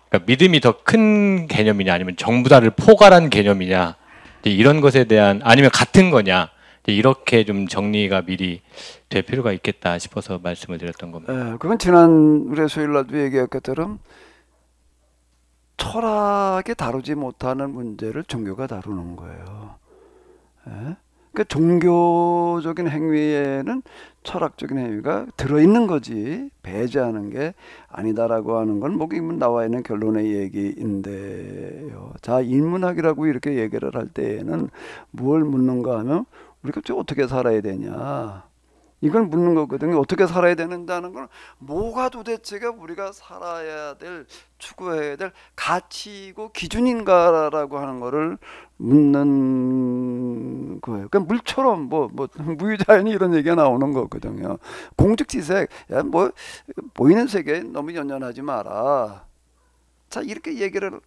그러니까 믿음이 더 큰 개념이냐 아니면 전부 다를 포괄한 개념이냐 이런 것에 대한 아니면 같은 거냐 이렇게 좀 정리가 미리 될 필요가 있겠다 싶어서 말씀을 드렸던 겁니다. 그건 지난 우리 수요일 날도 얘기한 것처럼 철학이 다루지 못하는 문제를 종교가 다루는 거예요. 그러니까 종교적인 행위에는 철학적인 행위가 들어있는 거지 배제하는 게 아니다라고 하는 건 뭐 나와 있는 결론의 얘기인데요. 자, 인문학이라고 이렇게 얘기를 할 때에는 뭘 묻는가 하면 우리가 어떻게 살아야 되냐 이걸 묻는 거거든요. 어떻게 살아야 되는다는 건 뭐가 도대체가 우리가 살아야 될 추구해야 될 가치이고 기준인가라고 하는 거를 묻는 거예요. 그러니까 물처럼 무유자연이 이런 얘기가 나오는 거거든요. 공즉지색, 야, 보이는 세계에 너무 연연하지 마라. 자, 이렇게 얘기를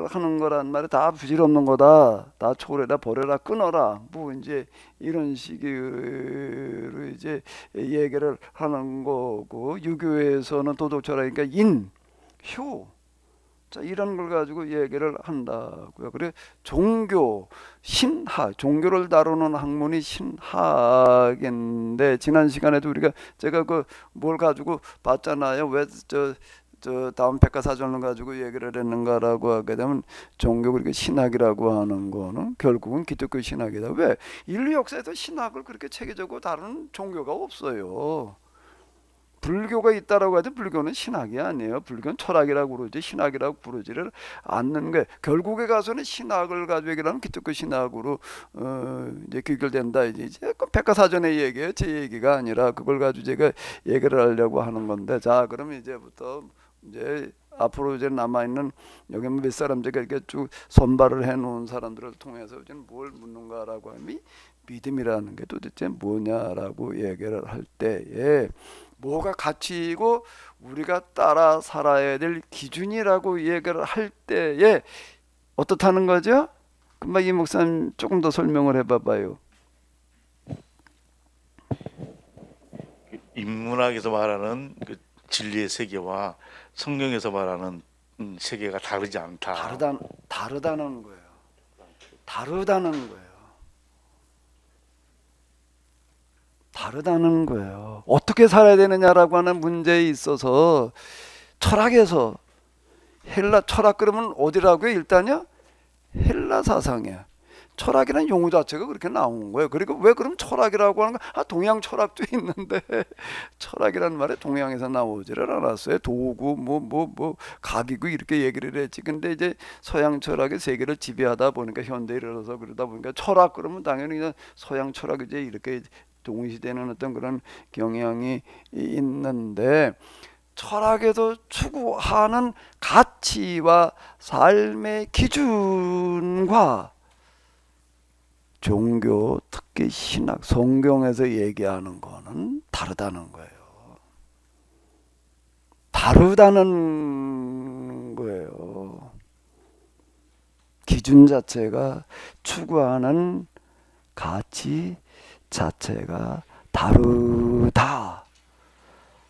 하는 거란 말이 다 부질없는 거다. 다 초월해라, 버려라, 끊어라. 이제 이런 식으로 이제 얘기를 하는 거고, 유교에서는 도덕철학이니까 인, 효. 자, 이런 걸 가지고 얘기를 한다고요. 그래, 종교, 신학, 종교를 다루는 학문이 신학인데, 지난 시간에도 제가 뭘 가지고 봤잖아요. 왜 다음 백과사전을 가지고 얘기를 했는가라고 하게 되면 종교 그렇게 신학이라고 하는 거는 결국은 기독교 신학이다. 왜? 인류 역사에서 신학을 그렇게 체계적으로 다루는 종교가 없어요. 불교가 있다라고 해도 불교는 신학이 아니에요. 불교는 철학이라고 부르지 신학이라고 부르지를 않는 거예요. 결국에 가서는 신학을 가지고 얘기를 하면 기독교 신학으로 이제 귀결된다. 이제 백과사전의 얘기예요. 제 얘기가 아니라 그걸 가지고 제가 얘기를 하려고 하는 건데, 자, 그러면 이제부터 이제 앞으로 이제 남아있는 여기 몇 사람 제가 이렇게 쭉 선발을 해놓은 사람들을 통해서 이제 뭘 묻는가라고 하면 믿음이라는 게 도대체 뭐냐라고 얘기를 할 때에 뭐가 가치이고 우리가 따라 살아야 될 기준이라고 얘기를 할 때에 어떻다는 거죠? 금방 이 목사님 조금 더 설명을 해봐봐요. 인문학에서 말하는 그 진리의 세계와 성경에서 말하는 세계가 다르지 않다. 다르다는 거예요. 다르다는 거예요. 다르다는 거예요. 어떻게 살아야 되느냐라고 하는 문제에 있어서 철학에서 헬라 철학 그러면 어디라고요? 일단요, 헬라 사상이야. 철학이라는 용어 자체가 그렇게 나온 거예요. 그리고 왜 그럼 철학이라고 하는 거? 동양 철학도 있는데 철학이라는 말에 동양에서 나오지를 않았어요. 도구 각이고 이렇게 얘기를 했지. 근데 이제 서양 철학의 세계를 지배하다 보니까 현대에 이르러서 그러다 보니까 철학 그러면 당연히 그냥 서양 철학 이제 이렇게 동시되는 어떤 그런 경향이 있는데, 철학에서 추구하는 가치와 삶의 기준과 종교, 특히 신학, 성경에서 얘기하는 거는 다르다는 거예요. 다르다는 거예요. 기준 자체가 추구하는 가치 자체가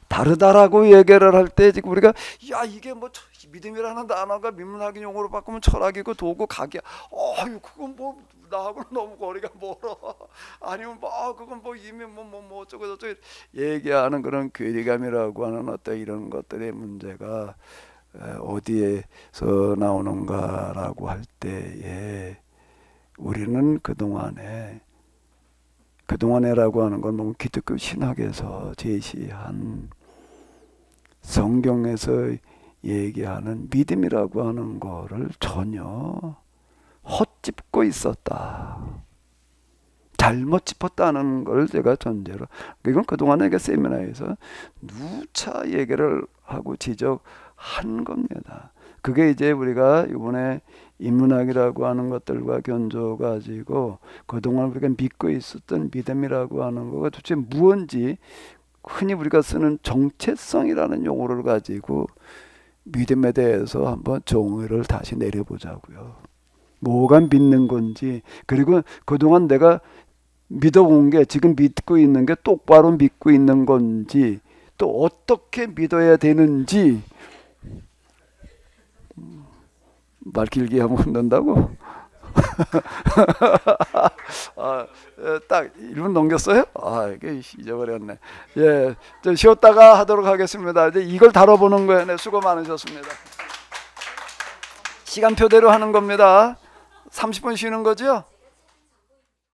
다르다라고 얘기를 할 때 지금 우리가 야, 이게 믿음이라는 단어가 민문학인 용어로 바꾸면 철학이고 도구 각이야. 그건 나하고는 너무 거리가 멀어. 아니면 그건 이미 어쩌고 저쩌고 얘기하는 그런 괴리감이라고 하는 어떤 이런 것들의 문제가 어디에서 나오는가라고 할 때에 우리는 그동안에라고 하는 건 기독교 신학에서 제시한 성경에서 얘기하는 믿음이라고 하는 거를 전혀 헛짚고 있었다. 잘못 짚었다는 걸 제가 전제로, 이건 그동안에 세미나에서 누차 얘기를 하고 지적한 겁니다. 그게 이제 우리가 이번에 인문학이라고 하는 것들과 견조 가지고 그동안 우리가 믿고 있었던 믿음이라고 하는 거가 도대체 무언지, 흔히 우리가 쓰는 정체성이라는 용어를 가지고 믿음에 대해서 한번 정의를 다시 내려보자고요. 뭐가 믿는 건지, 그리고 그동안 내가 믿어본 게 지금 믿고 있는 게 똑바로 믿고 있는 건지, 또 어떻게 믿어야 되는지. 말 길게 하면 혼난다고? 딱 1분 넘겼어요? 이게 잊어버렸네. 예, 좀 쉬었다가 하도록 하겠습니다. 이제 이걸 다뤄보는 거예요. 네, 수고 많으셨습니다. 시간표대로 하는 겁니다. 30분 쉬는 거죠?